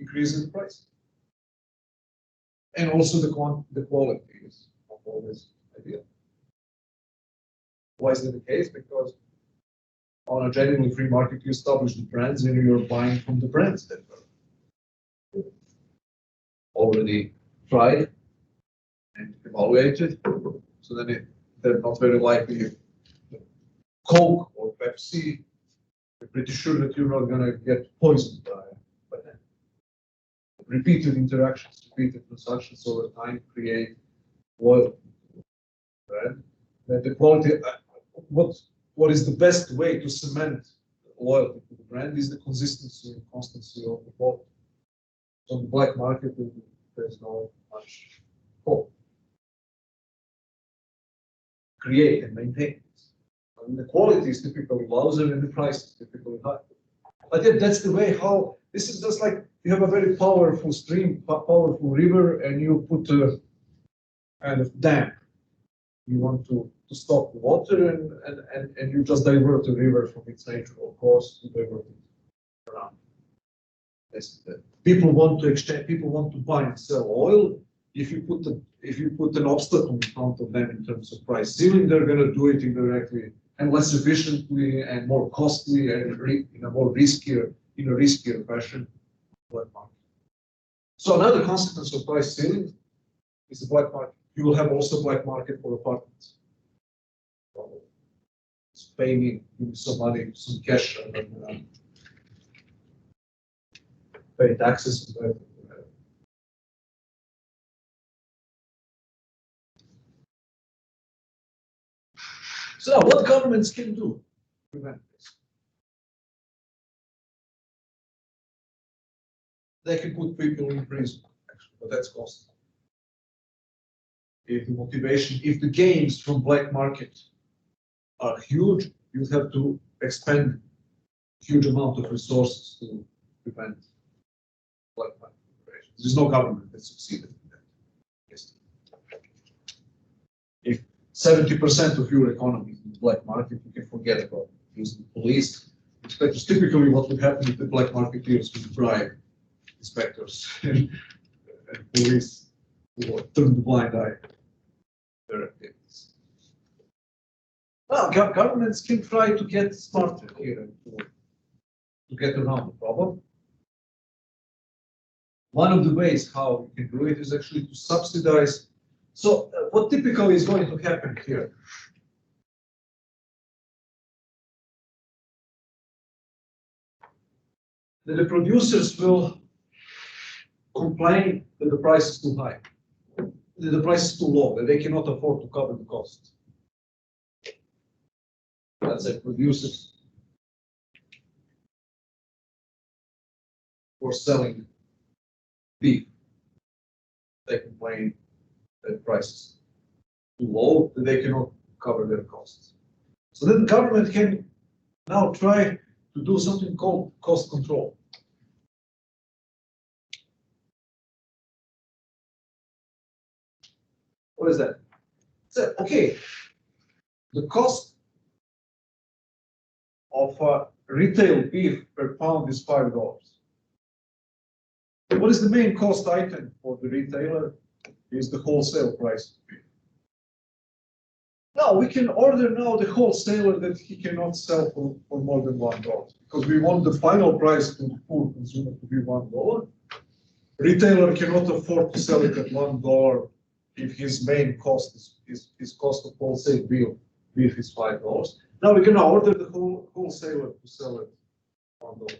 increases the price. And also the quality is not always ideal. Why is that the case? Because on a genuinely free market, you establish the brands and you're buying from the brands that are already tried and evaluated. So then they're not very likely Coke or Pepsi, you're pretty sure that you're not gonna get poisoned by them. Repeated interactions, repeated transactions over time create loyalty, right? That the quality, what is the best way to cement loyalty to the brand is the consistency and constancy of the quality. So on the black market, there's no much hope. Create and maintain this. I mean, the quality is typically lousy and the price is typically high. But yet that's the way how, this is just like you have a very powerful stream, powerful river, and you put a kind of dam. You want to stop the water and you just divert the river from its natural course to divert it around. People want to exchange, people want to buy and sell oil. If you put an obstacle in front of them in terms of price ceiling, they're going to do it indirectly and less efficiently and more costly and in a riskier fashion. Black market. So another consequence of price ceiling is the black market. You will have also black market for apartments. Just pay me, give me some money, some cash, and pay taxes. So what governments can do to prevent this? They can put people in prison, actually, but that's costly. If the motivation, if the gains from black market are huge, you have to expend huge amount of resources to prevent black market operations. There's no government that succeeded in that. Yes. If 70% of your economy is in the black market, you can forget about using the police. Inspectors, typically what would happen if the black marketeers would bribe inspectors and police who turn the blind eye to their activities. Well, governments can try to get smarter here and to get around the problem. One of the ways how we can do it is actually to subsidize. So what typically is going to happen here? That the producers will complain that the price is too high, that the price is too low, that they cannot afford to cover the cost. Let's say producers for selling beef, they complain that the price is too low, that they cannot cover their costs. So then the government can now try to do something called cost control. What is that? So, okay, the cost of retail beef per pound is $5. What is the main cost item for the retailer? Is the wholesale price of beef. Now we can order now the wholesaler that he cannot sell for more than $1 because we want the final price to the poor consumer to be $1. Retailer cannot afford to sell it at $1 if his main cost is his cost of wholesale beef is $5. Now we're going to order the wholesaler to sell it $1.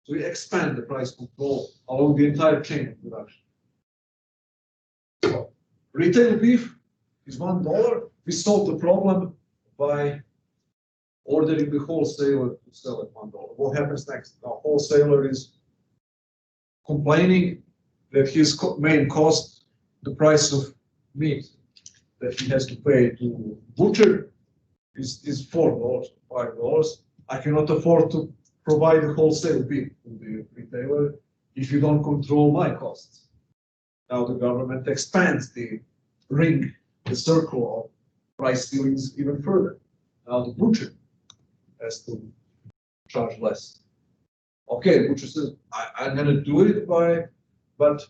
So we expand the price control along the entire chain of production. So retail beef is $1. We solve the problem by ordering the wholesaler to sell at $1. What happens next? The wholesaler is complaining that his main cost, the price of meat that he has to pay to butcher, is $4, $5. I cannot afford to provide the wholesale beef to the retailer if you don't control my costs. Now the government expands the ring, the circle of price ceilings even further. Now the butcher has to charge less. Okay, the butcher says, I'm going to do it but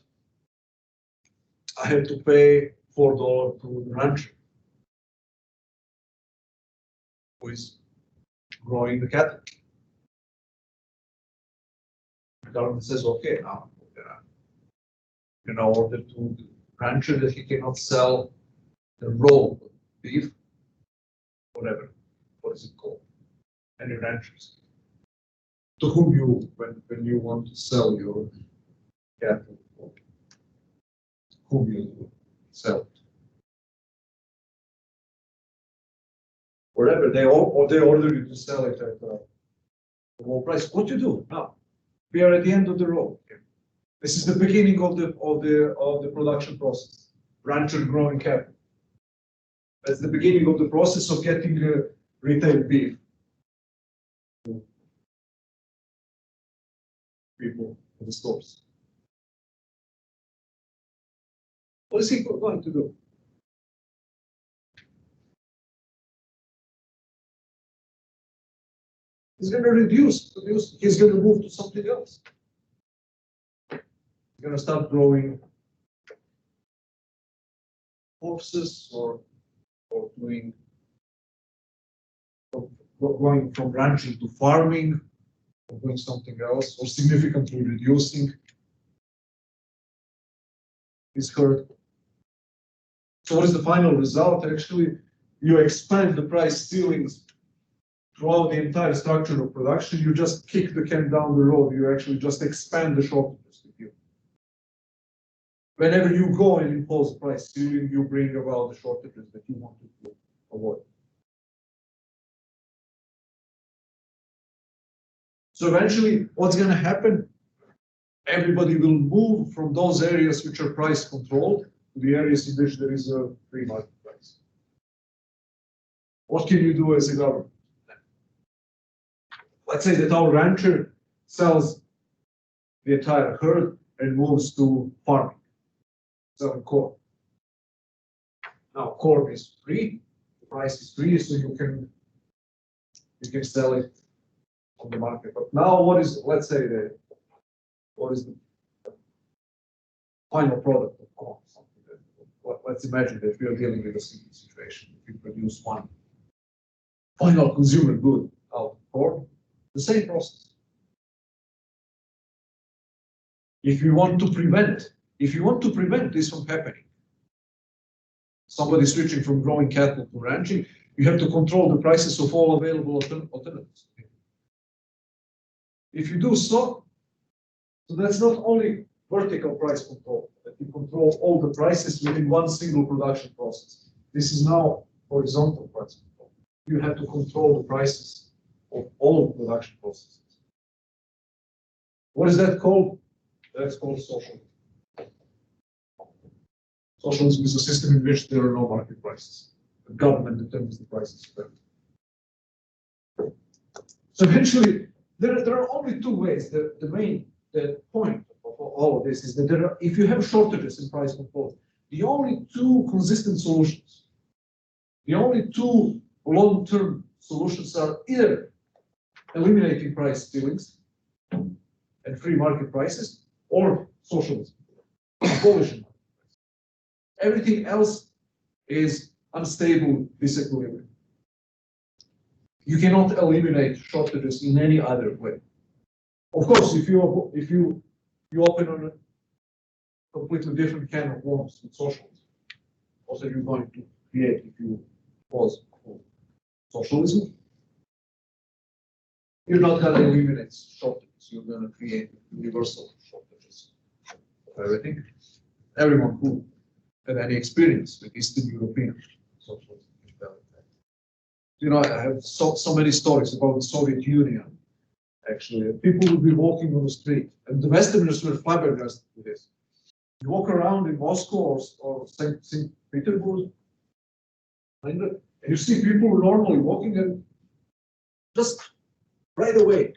I have to pay $4 to the rancher who is growing the cattle. The government says, okay, now you know, order to the rancher that he cannot sell the raw beef, whatever, for what is it called? Any ranchers. To whom you, when you want to sell your cattle, whom you sell it. Whatever, they order you to sell it at a low price. What you do now? We are at the end of the road. This is the beginning of the production process. Rancher growing cattle. That's the beginning of the process of getting retail beef. People in the stores. What is he going to do? He's going to reduce. He's going to move to something else. He's going to start growing horses or doing going from ranching to farming or doing something else or significantly reducing his herd. So what is the final result? Actually, you expand the price ceilings throughout the entire structure of production. You just kick the can down the road. You actually just expand the shortages. Whenever you go and impose price ceiling, you bring about the shortages that you want to avoid. So eventually, what's going to happen? Everybody will move from those areas which are price controlled to the areas in which there is a free market price. What can you do as a government? Let's say that our rancher sells the entire herd and moves to farming, selling corn. Now corn is free, the price is free, so you can sell it on the market. But now what is, let's say, what is the final product of corn? Let's imagine that we are dealing with a simple situation. If you produce one final consumer good out of corn, the same process. If you want to prevent this from happening, somebody switching from growing cattle to ranching, you have to control the prices of all available alternatives. If you do so that's not only vertical price control, that you control all the prices within one single production process. This is now horizontal price control. You have to control the prices of all production processes. What is that called? That's called socialism. Socialism is a system in which there are no market prices. The government determines the prices. So eventually, there are only two ways. The point of all of this is that if you have shortages in price control, the only two consistent solutions, the only two long-term solutions are either eliminating price ceilings and free market prices, or socialism, abolishing. Everything else is unstable disequilibrium. You cannot eliminate shortages in any other way. Of course, if you open on a completely different can of worms with socialism, what are you going to create if you pause socialism? You're not going to eliminate shortages. You're going to create universal shortages of everything. Everyone who had any experience with Eastern European socialism, I have so many stories about the Soviet Union. Actually, people would be walking on the street, and the Westerners were flabbergasted with this. You walk around in Moscow or St. Petersburg, and you see people normally walking, and just right away,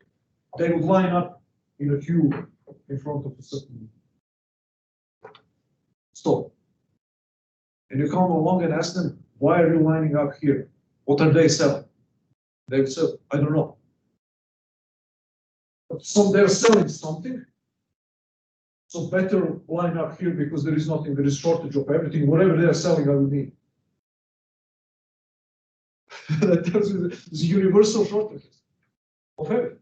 they would line up in a queue in front of a certain store. And you come along and ask them, why are you lining up here? What are they selling? They would say, I don't know. So they're selling something. So better line up here because there is nothing, there is shortage of everything. Whatever they are selling, I will need. That tells you there's universal shortages of everything.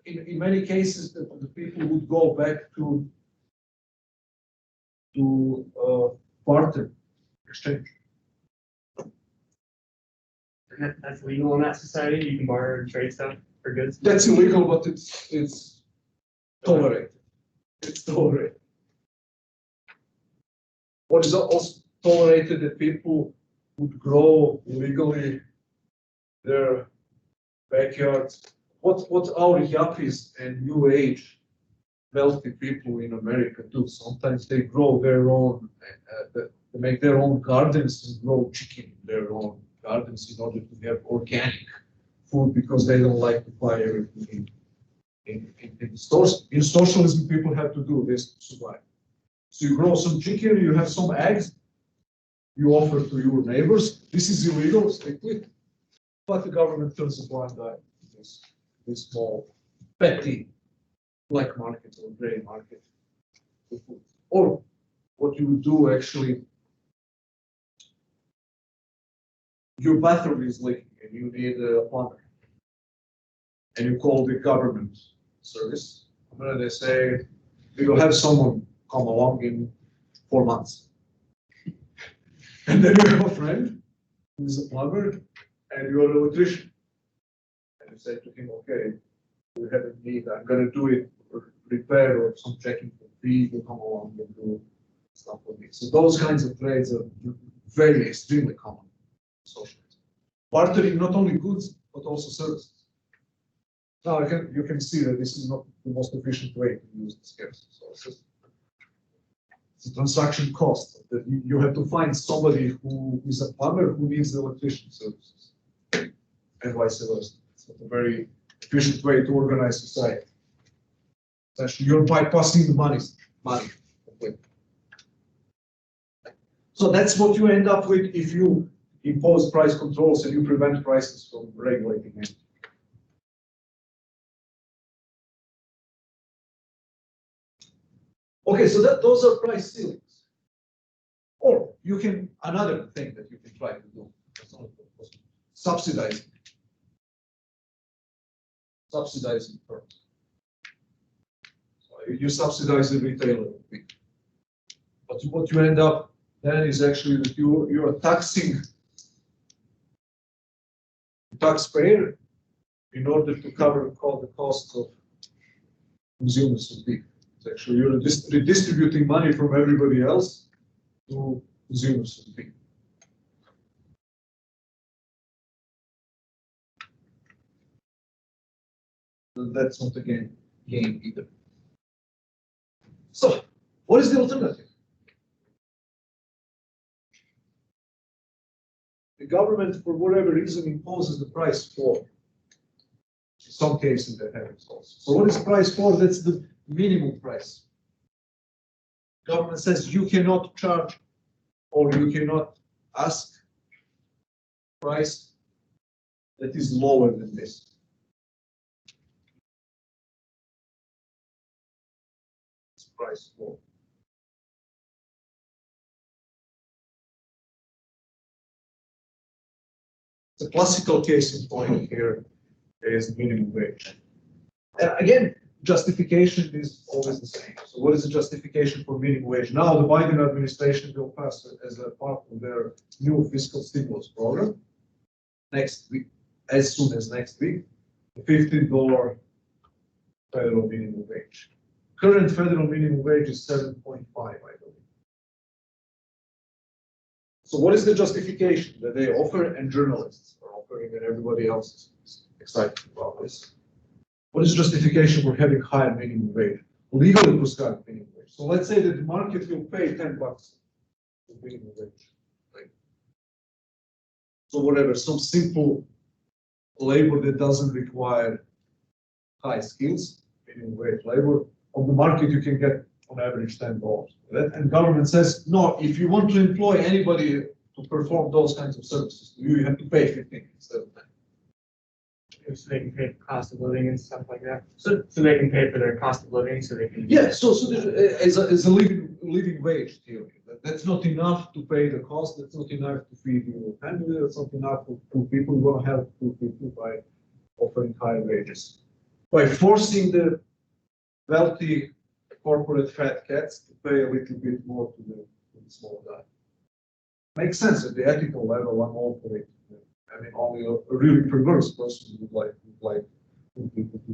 In many cases, the people would go back to barter exchange. That's legal in that society. You can barter and trade stuff for goods. That's illegal, but it's tolerated. It's tolerated. What is also tolerated that people would grow legally their backyards. What our yuppies and new age wealthy people in America do? Sometimes they grow their own, they make their own gardens and grow chicken in their own gardens in order to have organic food because they don't like to buy everything in stores. In socialism, people have to do this to survive. So you grow some chicken, you have some eggs, you offer to your neighbors. This is illegal, strictly, but the government turns a blind eye to this small, petty black market or gray market for food. Or what you would do actually, your bathroom is leaking and you need a plumber, and you call the government service, and then they say, we will have someone come along in 4 months. And then you have a friend who is a plumber and you're an electrician. And you say to him, okay, we have a need, I'm going to do it, or repair or some checking for free, you come along and do stuff like this. So those kinds of trades are very extremely common in socialism. Bartering not only goods, but also services. Now you can see that this is not the most efficient way to use the scarce resources. It's a transaction cost that you have to find somebody who is a plumber who needs the electrician services, and vice versa. It's not a very efficient way to organize society. Essentially, you're bypassing the money completely. So that's what you end up with if you impose price controls and you prevent prices from regulating anything. Okay, so those are price ceilings. Or you can, another thing that you can try to do, subsidizing. Subsidizing firms. So you subsidize the retailer. But what you end up then is actually that you are taxing the taxpayer in order to cover the costs of consumers of beef. Actually, you're redistributing money from everybody else to consumers of beef. And that's not a game either. So, what is the alternative? The government, for whatever reason, imposes the price floor. In some cases, they have it also. So, what is price floor? That's the minimum price. Government says you cannot charge or you cannot ask price that is lower than this. It's price floor. The classical case in point here is minimum wage. Again, justification is always the same. So what is the justification for minimum wage? Now the Biden administration will pass as a part of their new fiscal stimulus program next week, as soon as next week, the $15 federal minimum wage. Current federal minimum wage is 7.5, I believe. So what is the justification that they offer and journalists are offering and everybody else is excited about this? What is justification for having higher minimum wage? Legally prescribed minimum wage. So let's say that the market will pay $10 for minimum wage. Right? So whatever, some simple labor that doesn't require high skills, minimum wage labor, on the market you can get on average $10. And government says, no, if you want to employ anybody to perform those kinds of services, you have to pay 15 instead of 10. So they can pay for cost of living and stuff like that. So they can pay for their cost of living, so they can. Yeah, so as a living wage theory, that's not enough to pay the cost. That's not enough to feed your family. That's not enough for people who want to help people by offering higher wages. By forcing the wealthy corporate fat cats to pay a little bit more to the small guy. Makes sense at the ethical level. I'm all for it. I mean, only a really perverse person would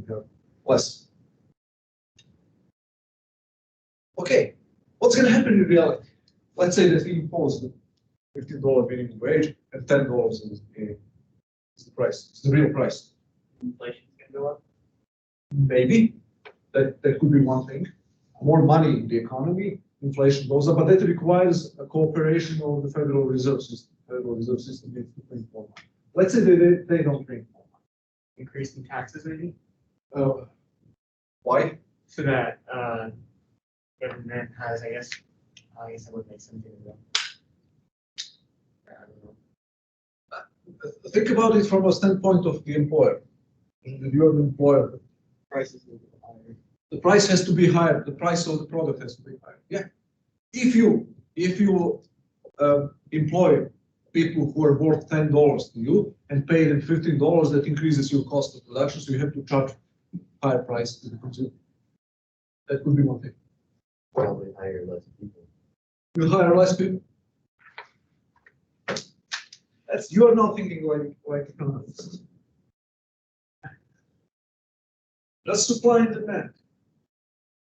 have less. Okay, what's going to happen in reality? Let's say that we impose the $15 minimum wage and $10 is the price. It's the real price. Inflation can go up. Maybe that could be one thing. More money in the economy, inflation goes up, but that requires a cooperation of the Federal Reserve System. Federal Reserve System needs to print more money. Let's say they don't print more money. Increasing taxes maybe, Why? so that government has, I guess that would make sense. I don't know. Think about it from a standpoint of the employer. If you're the employer, Prices will be higher. the price has to be higher. The price of the product has to be higher. Yeah. If you employ people who are worth $10 to you and pay them $15, that increases your cost of production, so you have to charge higher price to the consumer. That could be one thing. Probably hire less people. You hire less people. You are not thinking like economists. That's supply and demand.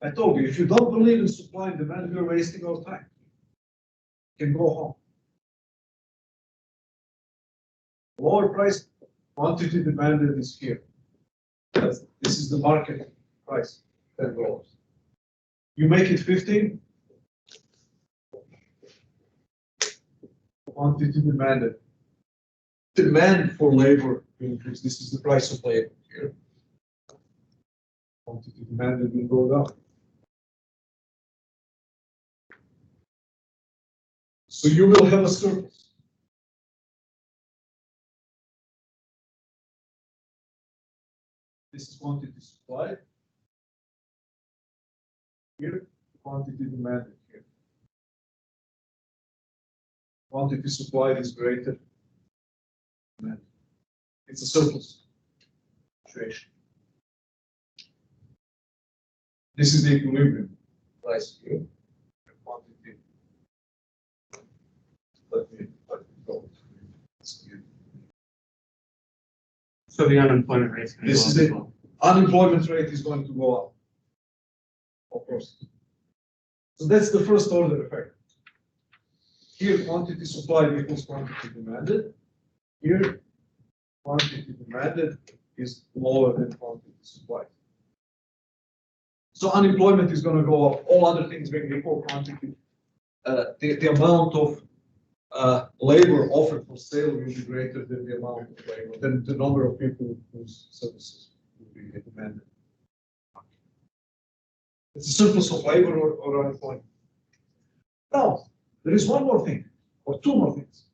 I told you, if you don't believe in supply and demand, you're wasting our time. You can go home. Lower price, quantity demanded is here. This is the market price, $10. You make it 15, quantity demanded. Demand for labor will increase. This is the price of labor here. Quantity demanded will go down. So you will have a surplus. This is quantity supplied. Here, quantity demanded here. Quantity supplied is greater than demand. It's a surplus situation. This is the equilibrium price here. Quantity. Let me go. So the unemployment rate is going to go This up is as the well. unemployment rate is going to go up. Of course. So that's the first order effect. Here, quantity supplied equals quantity demanded. Here, quantity demanded is lower than quantity supplied. So unemployment is going to go up. All other things being equal, quantity, the amount of labor offered for sale will be greater than the amount of labor, than the number of people whose services will be demanded. It's a surplus of labor or unemployment. Now, there is one more thing, or two more things.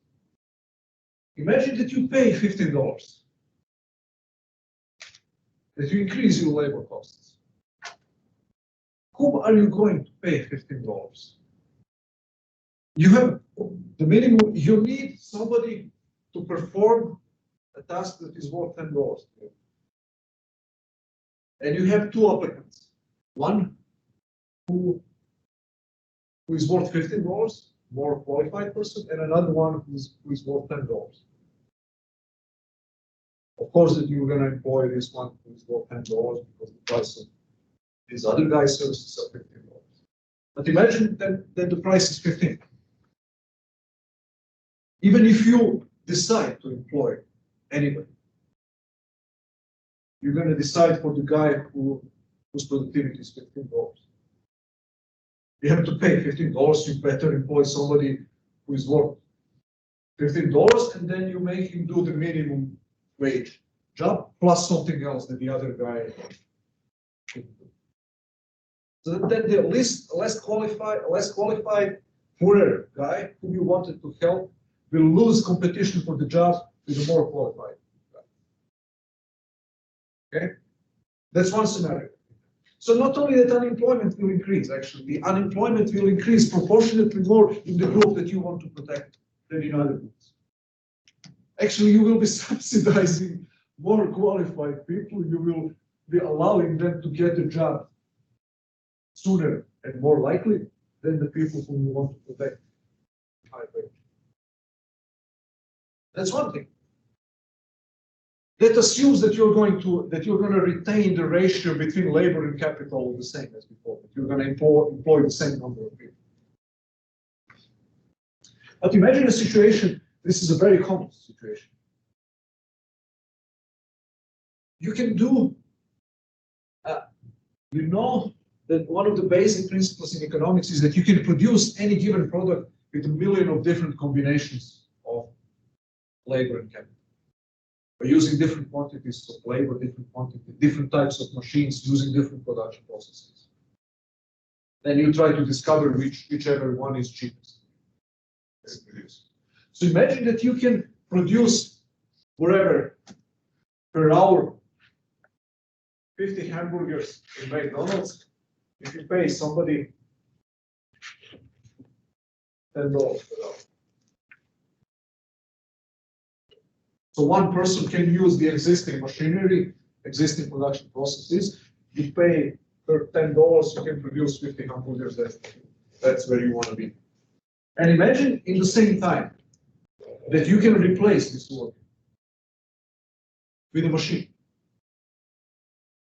Imagine that you pay $15, that you increase your labor costs. Whom are you going to pay $15? You have the minimum, you need somebody to perform a task that is worth $10. And you have two applicants. One who is worth $15, more qualified person, and another one who is worth $10. Of course, that you're going to employ this one who is worth $10 because the price of these other guys' services are $15. But imagine that the price is 15. Even if you decide to employ anybody, you're going to decide for the guy whose productivity is $15. You have to pay $15. You better employ somebody who is worth $15, and then you make him do the minimum wage job plus something else that the other guy should do. So then the less qualified, poorer guy who you wanted to help will lose competition for the job with a more qualified guy. Okay, that's one scenario. So not only that unemployment will increase, actually, the unemployment will increase proportionately more in the group that you want to protect than in other groups. Actually, you will be subsidizing more qualified people. You will be allowing them to get a job sooner and more likely than the people whom you want to protect. That's one thing. that assumes that you're going to retain the ratio between labor and capital the same as before. That you're going to employ the same number of people. But imagine a situation. This is a very common situation. You can do. You know that one of the basic principles in economics is that you can produce any given product with a million of different combinations of labor and capital. By using different quantities of labor, different types of machines, using different production processes. Then you try to discover whichever one is cheapest. So imagine that you can produce whatever per hour 50 hamburgers in McDonald's. If you pay somebody $10 per hour. So one person can use the existing machinery, existing production processes. You pay for $10, you can produce 50 hamburgers. That's where you want to be. And imagine in the same time that you can replace this work with a machine.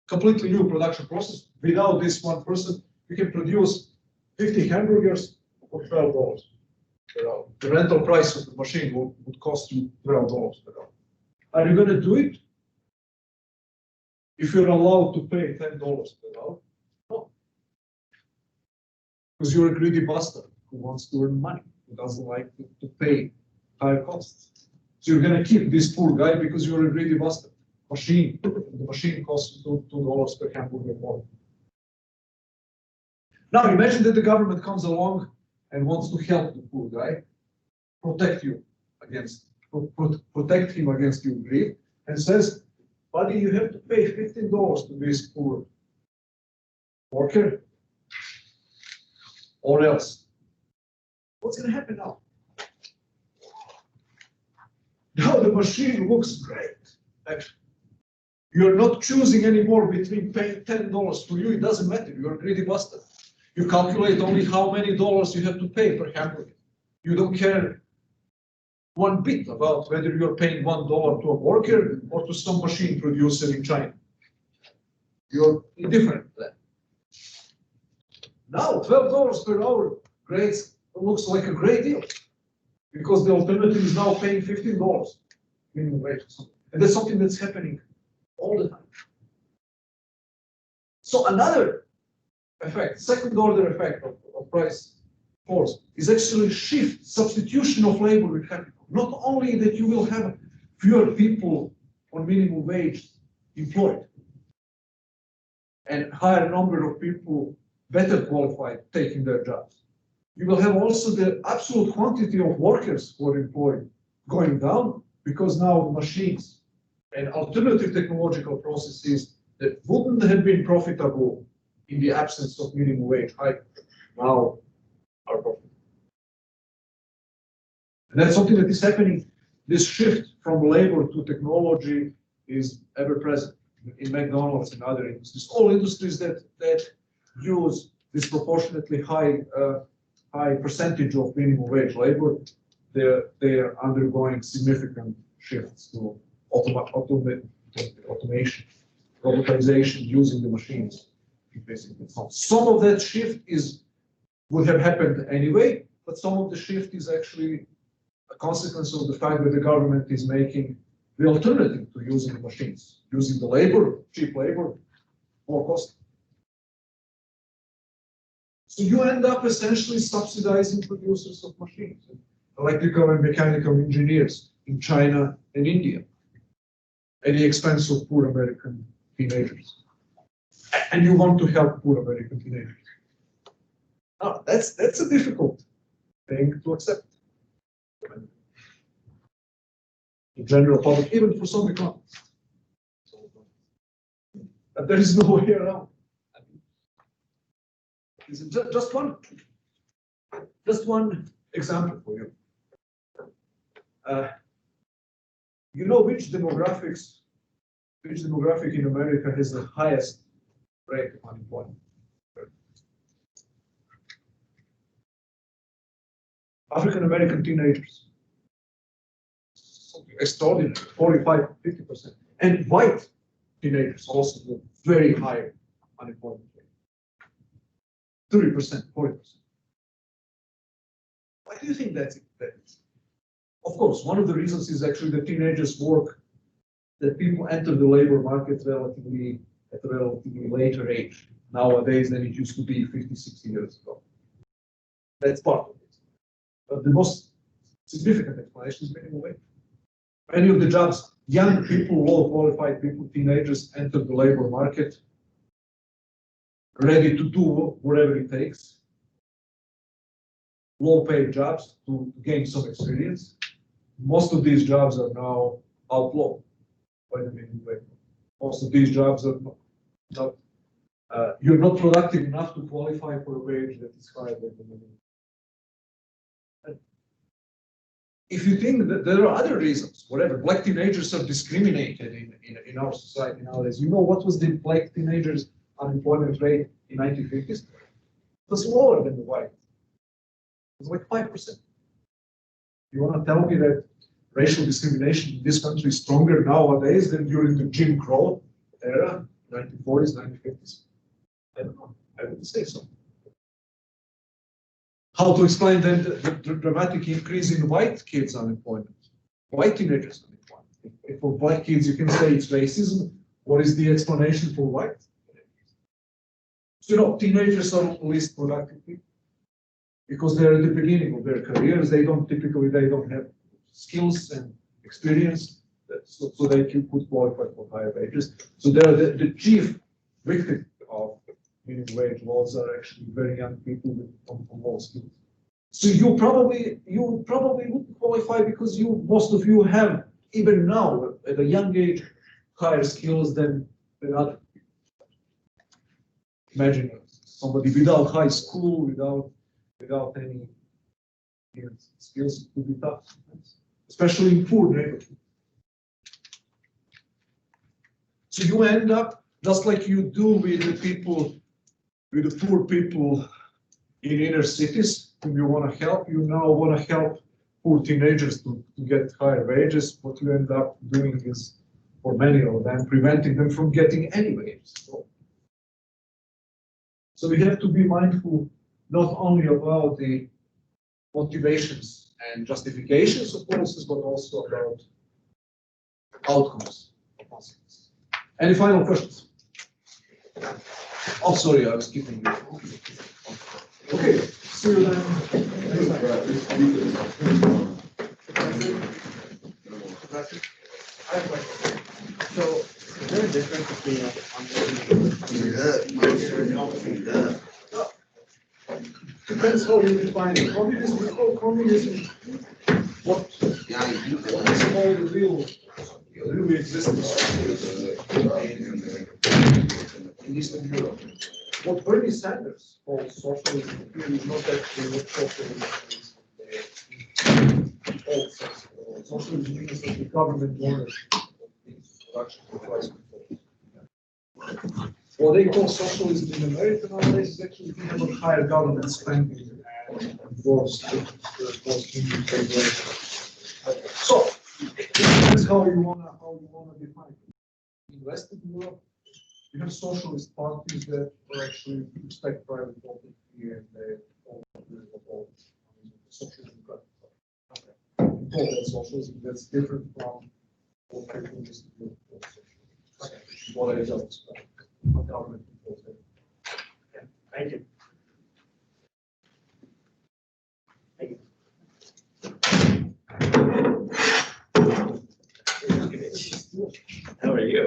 Completely new production process. Without this one person, you can produce 50 hamburgers for $12 per hour. The rental price of the machine would cost you $12 per hour. Are you going to do it if you're allowed to pay $10 per hour? No. Because you're a greedy bastard who wants to earn money, who doesn't like to pay higher costs. So you're going to keep this poor guy because you're a greedy bastard. The machine costs $2 per hamburger more. Now imagine that the government comes along and wants to help the poor guy, protect him against your greed, and says, buddy, you have to pay $15 to this poor worker, or else. What's going to happen now? Now the machine looks great. Actually, you're not choosing anymore between paying $10 for you. It doesn't matter. You're a greedy bastard. You calculate only how many dollars you have to pay per hamburger. You don't care one bit about whether you're paying $1 to a worker or to some machine producer in China. You're indifferent to that. Now, $12 per hour looks like a great deal because the alternative is now paying $15 minimum wage or something. And that's something that's happening all the time. So another effect, second order effect of price force is actually substitution of labor with capital. Not only that you will have fewer people on minimum wage employed and higher number of people better qualified taking their jobs. You will have also the absolute quantity of workers who are employed going down because now machines and alternative technological processes that wouldn't have been profitable in the absence of minimum wage hike now are profitable. And that's something that is happening. This shift from labor to technology is ever present in McDonald's and other industries. All industries that use disproportionately high percentage of minimum wage labor, they're undergoing significant shifts to automation, robotization, using the machines. Basically, some of that shift would have happened anyway, but some of the shift is actually a consequence of the fact that the government is making the alternative to using the machines, using the labor, cheap labor, more costly. So you end up essentially subsidizing producers of machines, electrical and mechanical engineers in China and India, at the expense of poor American teenagers. And you want to help poor American teenagers. Now, that's a difficult thing to accept. The general public, even for some economists. But there is no way around. This is just one example for you. You know which demographic in America has the highest rate of unemployment? African American teenagers. Something extraordinary, 45, 50%. And white teenagers also have very high unemployment rate. 30%, 40%. Why do you think that is? Of course, one of the reasons is actually the teenagers work, that people enter the labor market at a relatively later age nowadays than it used to be 50, 60 years ago. That's part of it. But the most significant explanation is minimum wage. Many of the jobs, young people, low qualified people, teenagers enter the labor market ready to do whatever it takes. Low paid jobs to gain some experience. Most of these jobs are now outlawed by the minimum wage. Most of these jobs are not you're not productive enough to qualify for a wage that is higher than the minimum. And if you think that there are other reasons, whatever, black teenagers are discriminated in our society nowadays. You know what was the black teenagers' unemployment rate in 1950s? It was lower than the white. It was like 5%. You want to tell me that racial discrimination in this country is stronger nowadays than during the Jim Crow era, 1940s, 1950s? I don't know. I wouldn't say so. How to explain then the dramatic increase in white kids' unemployment, white teenagers' unemployment? If for black kids you can say it's racism, what is the explanation for white teenagers? So, you know, teenagers are least productive people because they're at the beginning of their careers. They don't have skills and experience so they could qualify for higher wages. So they're the chief victim of minimum wage laws are actually very young people with low skills. So you probably wouldn't qualify because most of you have even now at a young age higher skills than other people. Imagine somebody without high school, without any skills, it would be tough, especially in poor neighborhoods. So you end up just like you do with the people, with the poor people in inner cities whom you want to help. You now want to help poor teenagers to get higher wages. What you end up doing is, for many of them, preventing them from getting any wages. So we have to be mindful not only about the motivations and justifications of policies, but also about outcomes of policies. Any final questions? Oh, sorry, I was keeping you. Okay, see you then. So, is there a difference between Depends how you define it. Communism, we call communism what is called the really existing in Eastern Europe. What Bernie Sanders calls socialism is not actually what socialism is in the old sense. Socialism means that the government owns production for price control. What they call socialism in America nowadays is actually we have a higher government spending and more strict regulations. So it depends how you wanna define it. In Western Europe, you have socialist parties that actually respect private property and they all socialism. Okay. We call that socialism. That's different from what people used to do. Okay. What I just described. Government controls it. Yeah, thank you. Thank you. How are you?